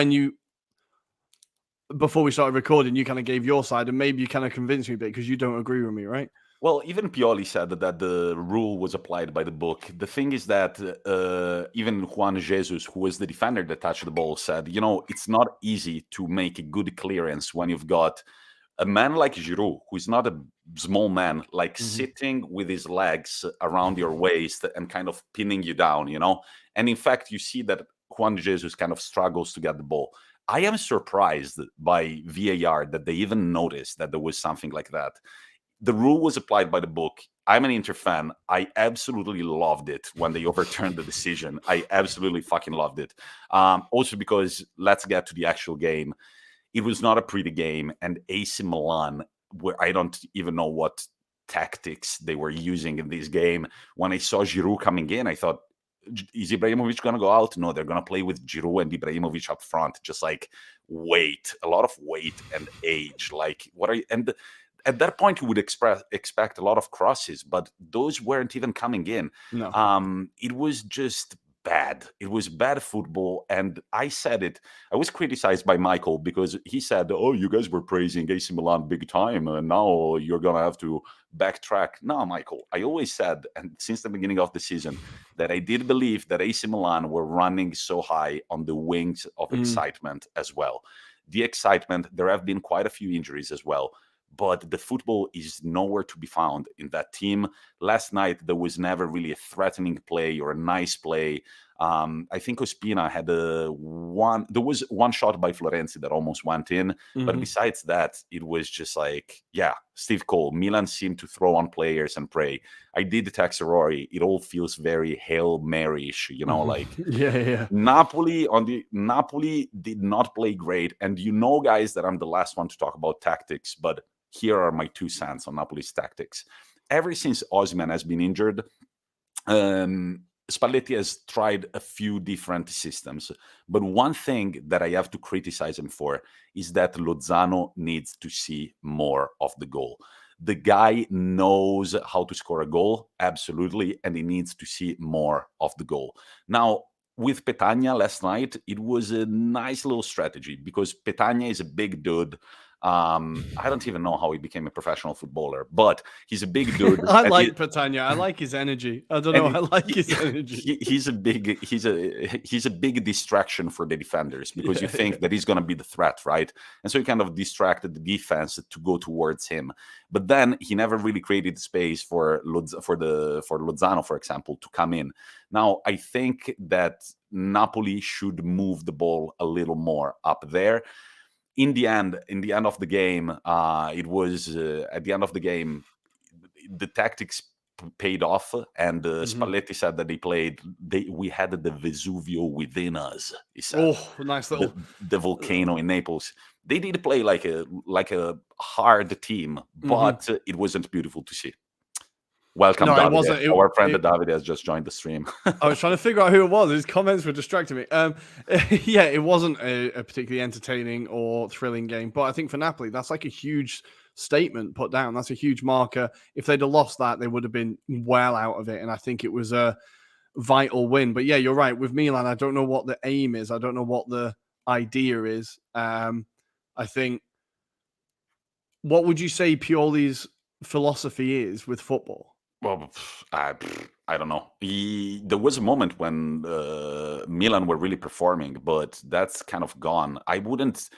before we started recording, you kind of gave your side, and maybe you kind of convinced me a bit because you don't agree with me, right? Well, even Pioli said that the rule was applied by the book. The thing is that even Juan Jesus, who was the defender that touched the ball, said, it's not easy to make a good clearance when you've got a man like Giroud, who is not a small man, like sitting with his legs around your waist and kind of pinning you down, And in fact, you see that Juan Jesus kind of struggles to get the ball. I am surprised by VAR that they even noticed that there was something like that. The rule was applied by the book. I'm an Inter fan. I absolutely loved it when they overturned the decision. I absolutely fucking loved it. Also because, let's get to the actual game. It was not a pretty game, and AC Milan, where I don't even know what tactics they were using in this game. When I saw Giroud coming in, I thought, is Ibrahimovic going to go out? No, they're going to play with Giroud and Ibrahimovic up front. Just like a lot of weight and age. Like, at that point, you would expect a lot of crosses, but those weren't even coming in. No. It was just bad. It was bad football, and I said it. I was criticized by Michael because he said, "Oh, you guys were praising AC Milan big time, and now you're gonna have to backtrack." No, Michael. I always said, and since the beginning of the season, that I did believe that AC Milan were running so high on the wings of excitement as well. the excitement. There have been quite a few injuries as well, but the football is nowhere to be found in that team. Last night, there was never really a threatening play or a nice play. I think Ospina had there was one shot by Florenzi that almost went in. But besides that, it was just like, yeah, Steve Cole. Milan seemed to throw on players and pray. I did text Rory. It all feels very Hail Mary-ish, like yeah. Napoli did not play great. And guys, that I'm the last one to talk about tactics, but here are my 2 cents on Napoli's tactics. Ever since Osimhen has been injured, Spalletti has tried a few different systems, but one thing that I have to criticize him for is that Lozano needs to see more of the goal. The guy knows how to score a goal, absolutely, and he needs to see more of the goal. Now, with Petagna last night, it was a nice little strategy because Petagna is a big dude. I don't even know how he became a professional footballer, but he's a big dude. I like Petagna. I like his energy. I don't know. I like his energy. He's a big distraction for the defenders because you think that he's going to be the threat, right? And so he kind of distracted the defense to go towards him. But then he never really created space for Lozano, for example, to come in. Now, I think that Napoli should move the ball a little more up there. In the end of the game, it was at the end of the game, the tactics paid off, and Spalletti said that we had the Vesuvio within us. He said, "Oh, nice little the volcano in Naples." They did play like a hard team, but it wasn't beautiful to see. Welcome, Davide. It wasn't. Our friend Davide has just joined the stream. I was trying to figure out who it was. His comments were distracting me. Yeah, it wasn't a particularly entertaining or thrilling game, but I think for Napoli, that's like a huge statement put down. That's a huge marker. If they'd have lost that, they would have been well out of it, and I think it was a vital win. But yeah, you're right. With Milan, I don't know what the aim is. I don't know what the idea is. I think, what would you say Pioli's philosophy is with football? Well, I don't know. There was a moment when Milan were really performing, but that's kind of gone. I wouldn't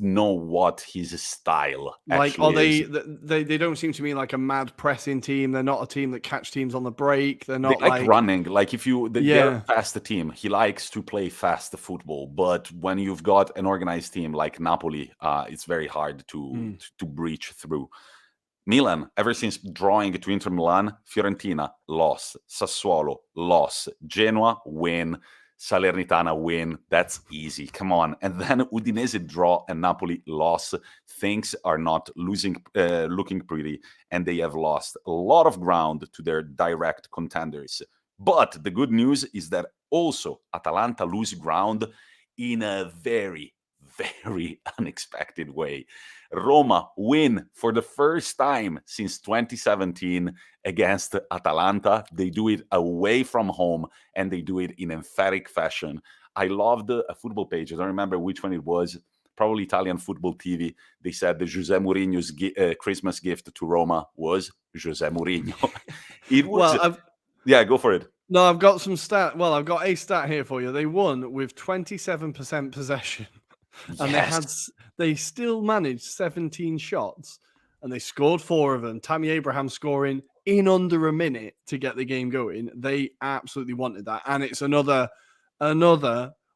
know what his style actually is. They don't seem to me like a mad pressing team. They're not a team that catch teams on the break. They're not they like running. Like they're a fast team. He likes to play fast football, but when you've got an organized team like Napoli, it's very hard to breach through. Milan, ever since drawing to Inter Milan, Fiorentina, loss. Sassuolo, loss. Genoa, win. Salernitana, win. That's easy. Come on. And then Udinese, draw, and Napoli, loss. Things are not looking pretty, and they have lost a lot of ground to their direct contenders. But the good news is that also Atalanta lose ground in a very, very unexpected way. Roma win for the first time since 2017 against Atalanta. They do it away from home, and they do it in emphatic fashion. I loved a football page. I don't remember which one it was. Probably Italian Football TV. They said the Jose Mourinho's Christmas gift to Roma was Jose Mourinho. It was. Yeah, go for it. No, I've got some stat. Well, I've got a stat here for you. They won with 27% possession. And they still managed 17 shots, and they scored 4 of them. Tammy Abraham scoring in under a minute to get the game going. They absolutely wanted that. And it's another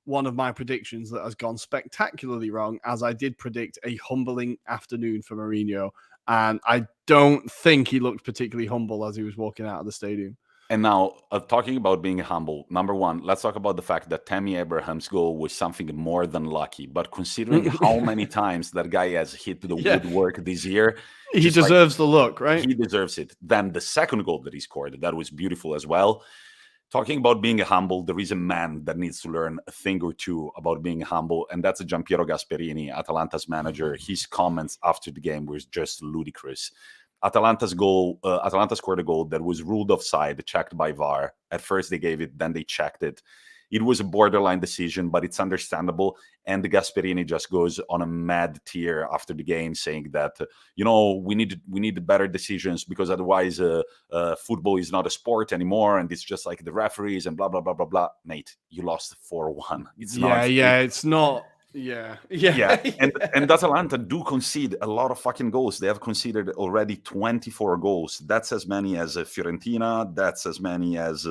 one of my predictions that has gone spectacularly wrong, as I did predict a humbling afternoon for Mourinho. And I don't think he looked particularly humble as he was walking out of the stadium. And now, talking about being humble, number one, let's talk about the fact that Tammy Abraham's goal was something more than lucky. But considering how many times that guy has hit the woodwork this year, he deserves the look, right? He deserves it. Then the second goal that he scored, that was beautiful as well. Talking about being humble, there is a man that needs to learn a thing or two about being humble, and that's Giampiero Gasperini, Atalanta's manager. His comments after the game were just ludicrous. Atalanta scored a goal that was ruled offside, checked by VAR. At first they gave it, then they checked it. It was a borderline decision, but it's understandable. And Gasperini just goes on a mad tear after the game, saying that we need better decisions, because otherwise football is not a sport anymore, and it's just like the referees and blah blah blah blah blah. Mate, you lost 4-1. It's not. It's not. Yeah. Yeah, and Atalanta do concede a lot of fucking goals. They have conceded already 24 goals. That's as many as Fiorentina. That's as many as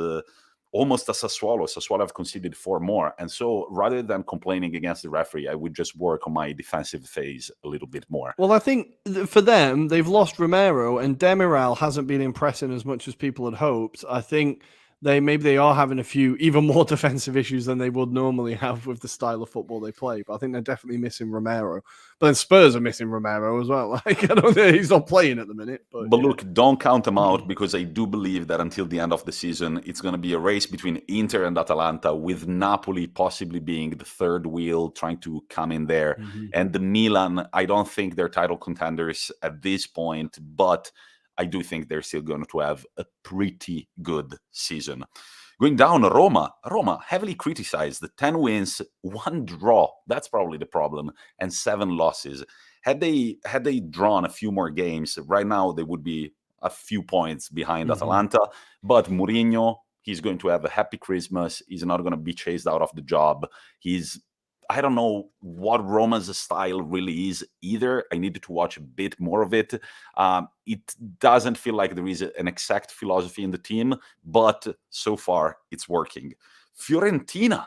almost as Sassuolo. Sassuolo have conceded 4 more. And so rather than complaining against the referee, I would just work on my defensive phase a little bit more. Well, I think for them, they've lost Romero, and Demiral hasn't been impressing as much as people had hoped. I think they are having a few even more defensive issues than they would normally have with the style of football they play. But I think they're definitely missing Romero. But then Spurs are missing Romero as well. Like, I don't think he's not playing at the minute. But yeah. Look, don't count them out, because I do believe that until the end of the season, it's going to be a race between Inter and Atalanta, with Napoli possibly being the third wheel trying to come in there. And the Milan, I don't think they're title contenders at this point, but I do think they're still going to have a pretty good season. Going down, Roma heavily criticized. 10 wins, 1 draw. That's probably the problem, and 7 losses. Had they drawn a few more games, right now they would be a few points behind Atalanta. But Mourinho, he's going to have a happy Christmas. He's not going to be chased out of the job. I don't know what Roma's style really is either. I needed to watch a bit more of it. It doesn't feel like there is an exact philosophy in the team, but so far it's working. Fiorentina.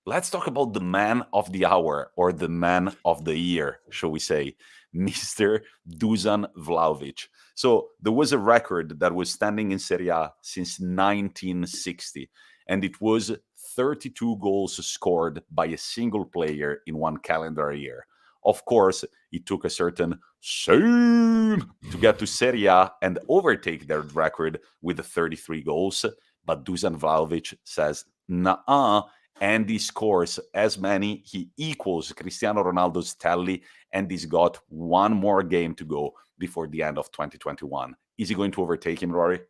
Let's talk about the man of the hour, or the man of the year, shall we say, Mr. Dusan Vlahovic. So there was a record that was standing in Serie A since 1960, and it was 32 goals scored by a single player in one calendar year. Of course, it took a certain shame to get to Serie A and overtake their record with 33 goals. But Dusan Vlahovic says, nah, and he scores as many. He equals Cristiano Ronaldo's tally, and he's got 1 more game to go before the end of 2021. Is he going to overtake him, Rory?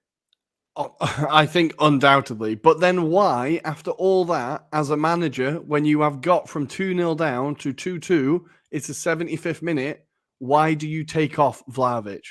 Oh, I think undoubtedly. But then why, after all that, as a manager, when you have got from 2-0 down to 2-2, it's the 75th minute, why do you take off Vlahovic?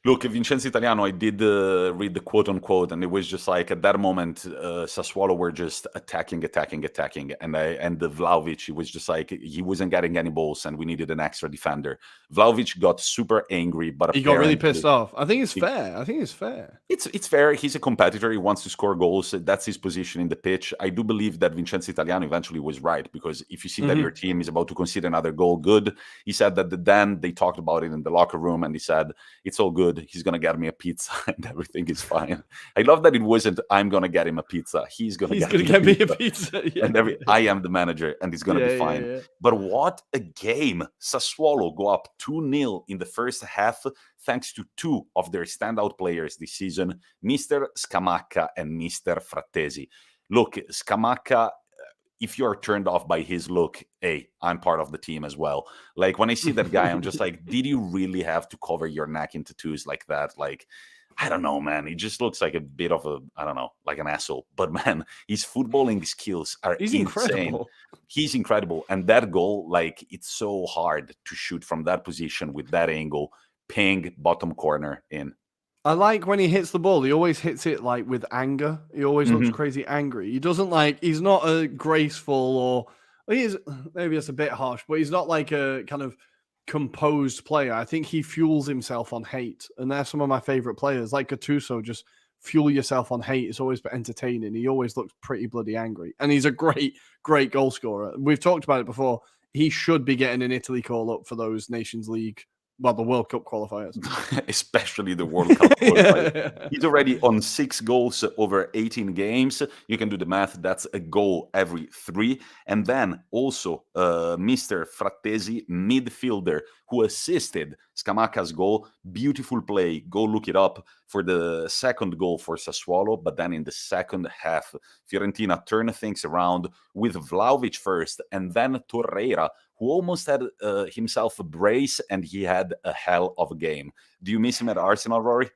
Look, Vincenzo Italiano, I did read the quote-unquote, and it was just like, at that moment, Sassuolo were just attacking, and the Vlahovic, he was just like, he wasn't getting any balls, and we needed an extra defender. Vlahovic got super angry, but he got really pissed off. I think it's fair. It's fair. He's a competitor. He wants to score goals. That's his position in the pitch. I do believe that Vincenzo Italiano eventually was right, because if you see that your team is about to concede another goal, good. He said that then they talked about it in the locker room, and he said, it's all good. He's going to get me a pizza and everything is fine. I love that it wasn't, I'm going to get him a pizza. He's going to get me a pizza. Yeah. And I am the manager, and he's going to be fine. Yeah. But what a game. Sassuolo go up 2-0 in the first half, thanks to 2 of their standout players this season, Mr. Scamacca and Mr. Frattesi. Look, Scamacca, if you're turned off by his look, hey, I'm part of the team as well. Like, when I see that guy, I'm just like, did you really have to cover your neck in tattoos like that? Like, I don't know, man. He just looks like a bit of a, I don't know, like an asshole. But, man, his footballing skills are insane. Incredible. He's incredible. And that goal, like, it's so hard to shoot from that position with that angle, ping bottom corner in. I like when he hits the ball, he always hits it like with anger. He always looks crazy angry. He doesn't he's not a graceful or he is, maybe it's a bit harsh, but he's not like a kind of composed player. I think he fuels himself on hate. And they're some of my favorite players, like Gattuso. Just fuel yourself on hate. It's always entertaining. He always looks pretty bloody angry. And he's a great goal scorer. We've talked about it before. He should be getting an Italy call up for those Nations League, the World Cup qualifiers. Especially the World Cup qualifiers. He's already on 6 goals over 18 games. You can do the math. That's a goal every 3. And then also Mr. Frattesi, midfielder, who assisted Scamacca's goal. Beautiful play. Go look it up for the second goal for Sassuolo. But then in the second half, Fiorentina turned things around with Vlahovic first, and then Torreira, who almost had himself a brace, and he had a hell of a game. Do you miss him at Arsenal, Rory?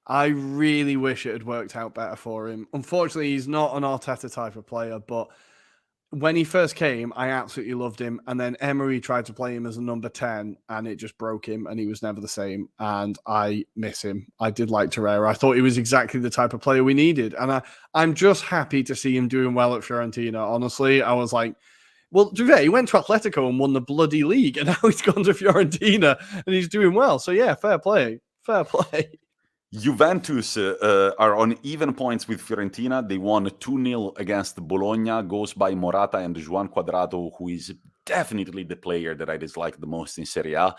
I really wish it had worked out better for him. Unfortunately, he's not an Arteta type of player, but when he first came, I absolutely loved him. And then Emery tried to play him as a number 10, and it just broke him, and he was never the same. And I miss him. I did like Torreira. I thought he was exactly the type of player we needed. And I'm just happy to see him doing well at Fiorentina. Honestly, I was like, Well, to be fair, he went to Atletico and won the bloody league, and now he's gone to Fiorentina and he's doing well. So yeah, fair play. Fair play. Juventus are on even points with Fiorentina. They won 2-0 against Bologna. Goals by Morata and Juan Cuadrado, who is definitely the player that I dislike the most in Serie A.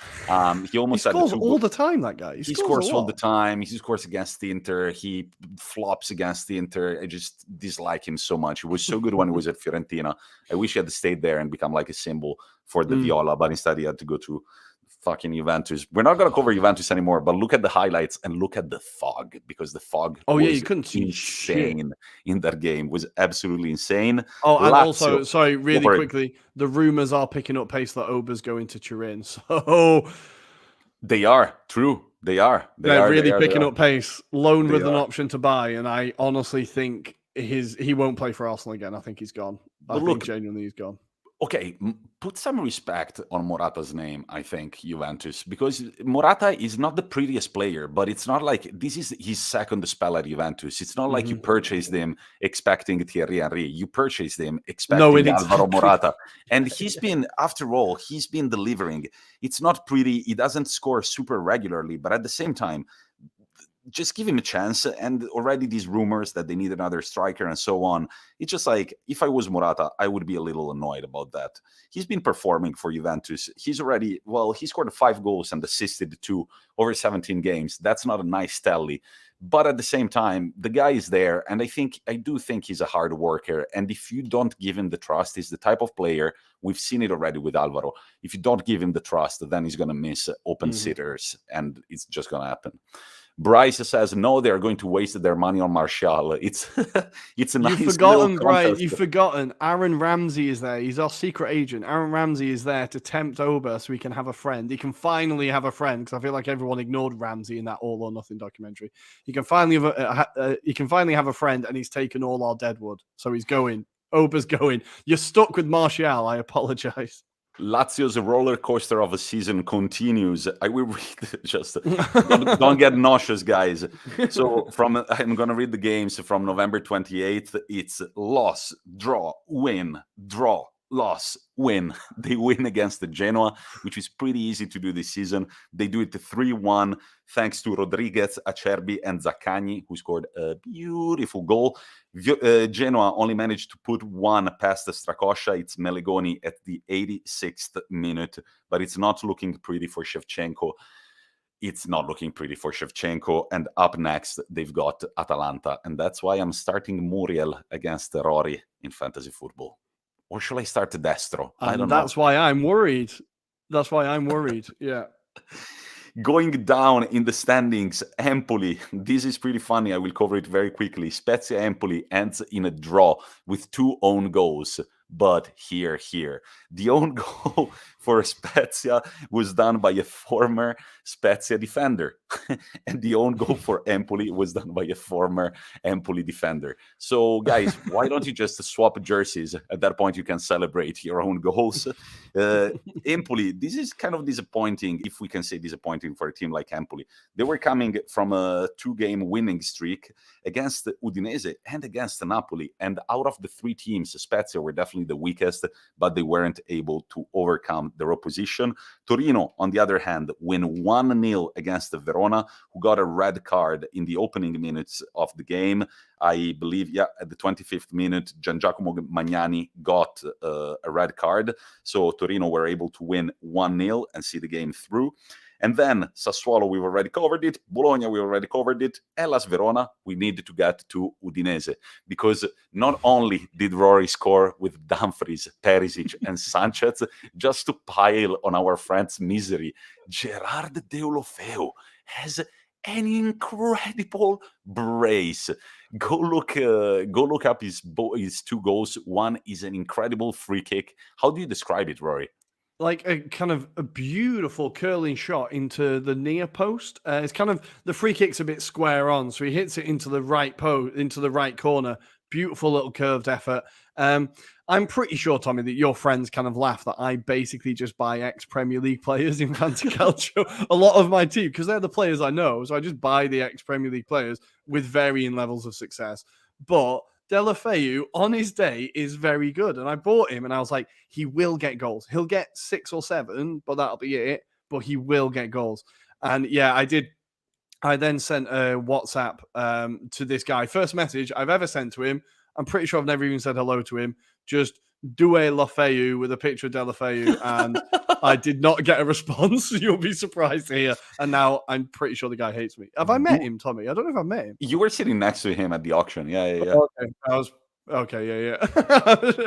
He almost he scores all the time, that guy. He scores all the time. He scores against the Inter. He flops against the Inter. I just dislike him so much. He was so good when he was at Fiorentina. I wish he had stayed there and become like a symbol for the Viola, but instead he had to go to fucking Juventus. We're not going to cover Juventus anymore, but look at the highlights and look at the fog, because the fog was you couldn't see insane in that game. It was absolutely insane. Oh, and also, sorry, really quickly, the rumors are picking up pace that Oba's going to Turin. So they are true. They're really picking up pace. Loan with an option to buy, and I honestly think he won't play for Arsenal again. I think he's gone. I think genuinely he's gone. Okay, put some respect on Morata's name, I think, Juventus, because Morata is not the prettiest player, but it's not like this is his second spell at Juventus. It's not like you purchased him expecting Thierry Henry. You purchased him expecting Alvaro Morata. And he's been, after all, he's been delivering. It's not pretty. He doesn't score super regularly, but at the same time, just give him a chance. And already these rumors that they need another striker and so on. It's just like, if I was Morata, I would be a little annoyed about that. He's been performing for Juventus. He scored 5 goals and assisted 2 over 17 games. That's not a nice tally. But at the same time, the guy is there. And I do think he's a hard worker. And if you don't give him the trust, he's the type of player, we've seen it already with Alvaro. If you don't give him the trust, then he's going to miss open sitters. And it's just going to happen. Bryce says, no, they're going to waste their money on Martial. It's a nice. You've forgotten, Bryce. You've forgotten. Aaron Ramsey is there. He's our secret agent. Aaron Ramsey is there to tempt Oba so he can have a friend. He can finally have a friend, because I feel like everyone ignored Ramsey in that All or Nothing documentary. He can finally have a friend, and he's taken all our deadwood. So he's going. Oba's going. You're stuck with Martial. I apologize. Lazio's roller coaster of a season continues. I will read just don't get nauseous, guys. So I'm going to read the games from November 28th. It's loss, draw, win, draw, loss, win. They win against the Genoa, which is pretty easy to do this season. They do it 3-1 thanks to Rodriguez, Acerbi, and Zaccagni, who scored a beautiful goal. Genoa only managed to put one past the Strakosha. It's Melegoni at the 86th minute, but it's not looking pretty for Shevchenko. And up next, they've got Atalanta. And that's why I'm starting Muriel against Rory in fantasy football. Or should I start Destro? I don't know. That's why I'm worried. Yeah. Going down in the standings, Empoli. This is pretty funny. I will cover it very quickly. Spezia Empoli ends in a draw with 2 own goals. But here, the own goal for Spezia was done by a former Spezia defender. And the own goal for Empoli was done by a former Empoli defender. So, guys, why don't you just swap jerseys? At that point, you can celebrate your own goals. Empoli, this is kind of disappointing, if we can say disappointing for a team like Empoli. They were coming from a 2-game winning streak against Udinese and against Napoli. And out of the 3 teams, Spezia were definitely the weakest, but they weren't able to overcome their opposition. Torino, on the other hand, win 1-0 against Verona, who got a red card in the opening minutes of the game. I believe, at the 25th minute, Giangiacomo Magnani got a red card. So Torino were able to win 1-0 and see the game through. And then Sassuolo, we've already covered it. Bologna, we already covered it. Hellas Verona, we need to get to Udinese. Because not only did Rory score with Dumfries, Perisic, and Sanchez, just to pile on our friend's misery, Gerard Deulofeu has an incredible brace. Go look up his 2 goals. One is an incredible free kick. How do you describe it, Rory? Like a kind of a beautiful curling shot into the near post. It's kind of, the free kick's a bit square on, so he hits it into the right corner. Beautiful little curved effort. I'm pretty sure, Tommy, that your friends kind of laugh that I basically just buy ex-Premier League players in Fantasy Calcio. A lot of my team, because they're the players I know, so I just buy the ex-Premier League players with varying levels of success. But Deulofeu on his day is very good. And I bought him and I was like, he will get goals. He'll get 6 or 7, but that'll be it. But he will get goals. And yeah, I did. I then sent a WhatsApp to this guy. First message I've ever sent to him. I'm pretty sure I've never even said hello to him. Just Due Lofeu with a picture of Deulofeu, and I did not get a response. You'll be surprised to hear. And now I'm pretty sure the guy hates me. Have I met him, Tommy? I don't know if I've met him. You were sitting next to him at the auction. Yeah. Okay, yeah.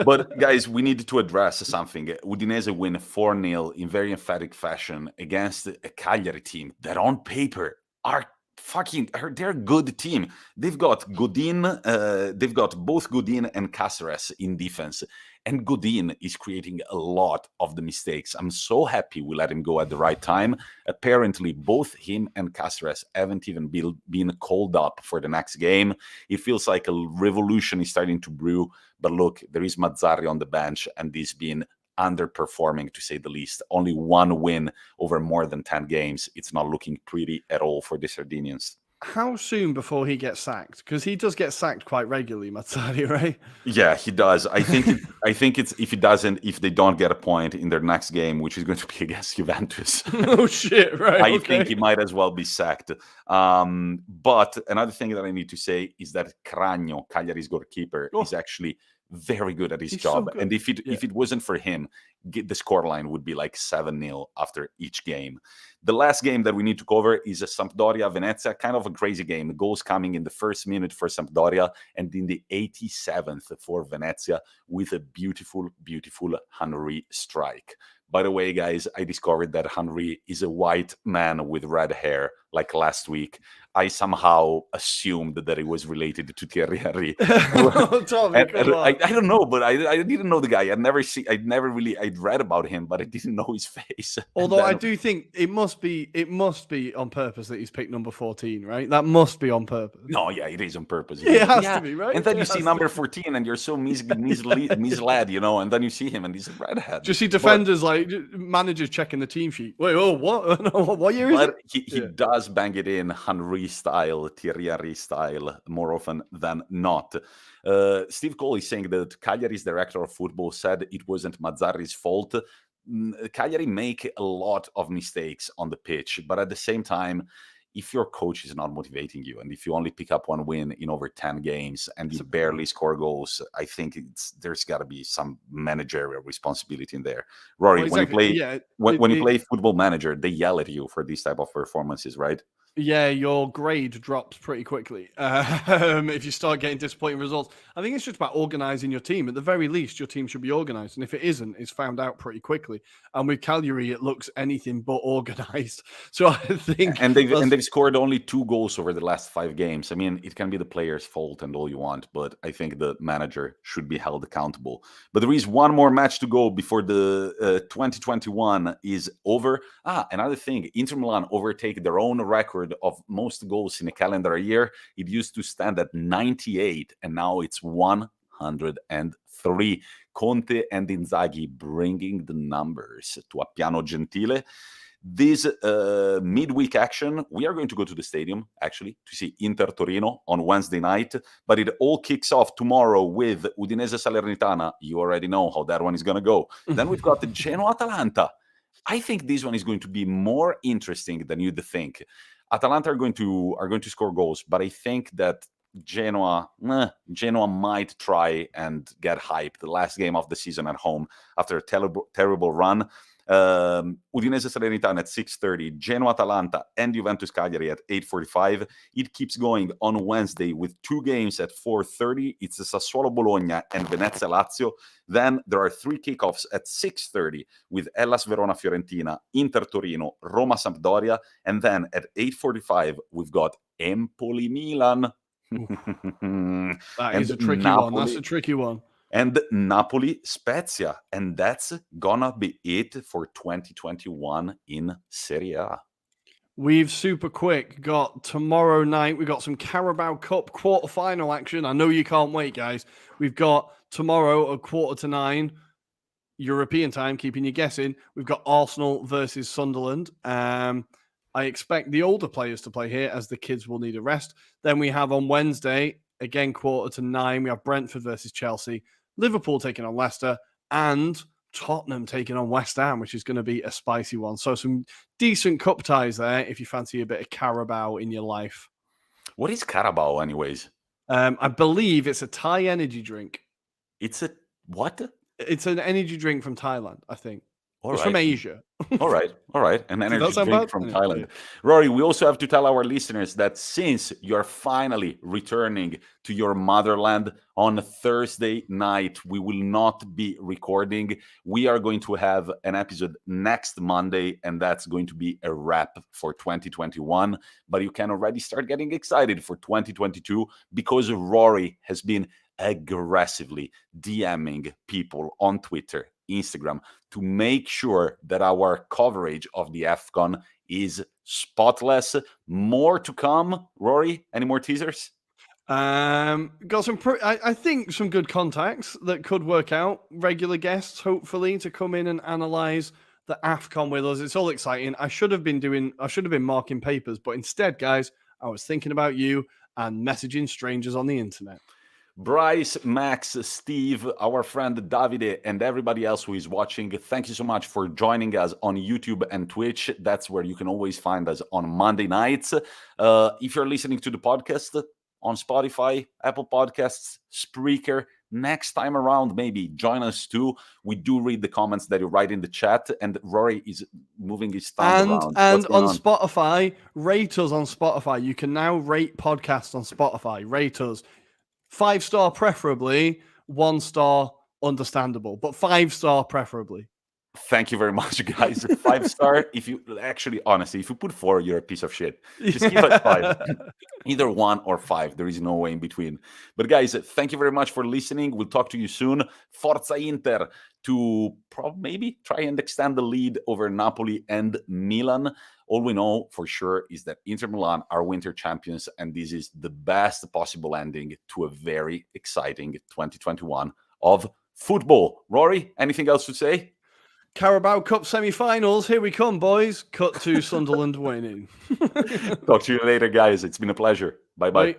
But guys, we need to address something. Udinese win 4-0 in very emphatic fashion against a Cagliari team that on paper they're a good team. They've got Godin, they've got both Godin and Cáceres in defense, and Godin is creating a lot of the mistakes. I'm so happy we let him go at the right time. Apparently, both him and Cáceres haven't even been called up for the next game. It feels like a revolution is starting to brew. But look, there is Mazzarri on the bench, and this been underperforming, to say the least. Only one win over more than 10 games. It's not looking pretty at all for the Sardinians. How soon before he gets sacked? Because he does get sacked quite regularly, Mazzarri, right? Yeah, he does. I think it's if they don't get a point in their next game, which is going to be against Juventus. Oh shit! Right. I think he might as well be sacked. But another thing that I need to say is that Cragno, Cagliari's goalkeeper, is actually very good at his job. So and if it wasn't for him, the scoreline would be like 7-0 after each game. The last game that we need to cover is a Sampdoria Venezia, kind of a crazy game. The goals coming in the first minute for Sampdoria and in the 87th for Venezia with a beautiful, beautiful Henry strike. By the way, guys, I discovered that Henry is a white man with red hair, like last week. I somehow assumed that it was related to Thierry Henry. Tommy, I don't know, but I didn't know the guy. I'd read about him, but I didn't know his face. Although I do think it must be on purpose that he's picked number 14, right? That must be on purpose. No, yeah, it is on purpose. It has to be, right? And then you see number 14 and you're so misled, you know, and then you see him and he's a redhead. Just see defenders like managers checking the team sheet. Wait, what year is it? He does bang it in Henry style, Thierry Henry style, more often than not. Steve Cole is saying that Cagliari's director of football said it wasn't Mazzarri's fault. Cagliari make a lot of mistakes on the pitch, but at the same time, if your coach is not motivating you and if you only pick up one win in over 10 games and you barely score goals, I think there's got to be some managerial responsibility in there. Rory, well, exactly. when you play Football Manager, they yell at you for these type of performances, right? Yeah, your grade drops pretty quickly if you start getting disappointing results. I think it's just about organising your team. At the very least, your team should be organised. And if it isn't, it's found out pretty quickly. And with Cagliari, it looks anything but organised. So I think... And they've scored only 2 goals over the last 5 games. I mean, it can be the player's fault and all you want, but I think the manager should be held accountable. But there is one more match to go before the 2021 is over. Another thing, Inter Milan overtake their own record of most goals in a calendar year. It used to stand at 98 and now it's 103. Conte and Inzaghi bringing the numbers to Appiano Gentile. This midweek action, we are going to go to the stadium actually to see Inter Torino on Wednesday night, but it all kicks off tomorrow with Udinese Salernitana. You already know how that one is going to go. Then we've got the Genoa Atalanta. I think this one is going to be more interesting than you'd think. Atalanta are going to score goals, but I think that Genoa might try and get hyped. The last game of the season at home after a terrible run. Udinese Salernitana at 6:30, Genoa Atalanta and Juventus Cagliari at 8:45. It keeps going on Wednesday with 2 games at 4:30. It's the Sassuolo Bologna and Venezia Lazio. Then there are 3 kickoffs at 6:30 with Hellas Verona Fiorentina, Inter Torino, Roma Sampdoria, and then at 8:45 we've got Empoli Milan. That is a tricky one. That's a tricky one. And Napoli Spezia. And that's gonna be it for 2021 in Serie A. We've super quick got tomorrow night. We've got some Carabao Cup quarterfinal action. I know you can't wait, guys. We've got tomorrow at 9:15 European time, keeping you guessing. We've got Arsenal versus Sunderland. I expect the older players to play here as the kids will need a rest. Then we have on Wednesday again, 8:45. We have Brentford versus Chelsea, Liverpool taking on Leicester, and Tottenham taking on West Ham, which is going to be a spicy one. So some decent cup ties there if you fancy a bit of Carabao in your life. What is Carabao, anyways? I believe it's a Thai energy drink. It's a what? It's an energy drink from Thailand, I think. It's All from right. Asia. All right. An Did that energy sound drink bad? from Yeah, Thailand. yeah. Rory, we also have to tell our listeners that since you're finally returning to your motherland on Thursday night, we will not be recording. We are going to have an episode next Monday, and that's going to be a wrap for 2021. But you can already start getting excited for 2022 because Rory has been aggressively DMing people on Twitter, Instagram, to make sure that our coverage of the AFCON is spotless. More to come. Rory, any more teasers? Got some, I think, some good contacts that could work out. Regular guests, hopefully, to come in and analyze the AFCON with us. It's all exciting. I should have been marking papers, but instead, guys, I was thinking about you and messaging strangers on the internet. Bryce, Max, Steve, our friend Davide, and everybody else who is watching, thank you so much for joining us on YouTube and Twitch. That's where you can always find us on Monday nights. If you're listening to the podcast on Spotify, Apple Podcasts, Spreaker, next time around, maybe join us too. We do read the comments that you write in the chat, and Rory is moving his thumb around. And on Spotify, rate us on Spotify. You can now rate podcasts on Spotify. Rate us. 5-star preferably, 1-star understandable, but 5-star preferably. Thank you very much, guys. 5-star. If you actually, honestly, if you put 4, you're a piece of shit. Just give us 5. Either 1 or 5. There is no way in between. But guys, thank you very much for listening. We'll talk to you soon. Forza Inter to maybe try and extend the lead over Napoli and Milan. All we know for sure is that Inter Milan are winter champions, and this is the best possible ending to a very exciting 2021 of football. Rory, anything else to say? Carabao Cup semi-finals. Here we come, boys. Cut to Sunderland winning. Talk to you later, guys. It's been a pleasure. Bye-bye. Bye.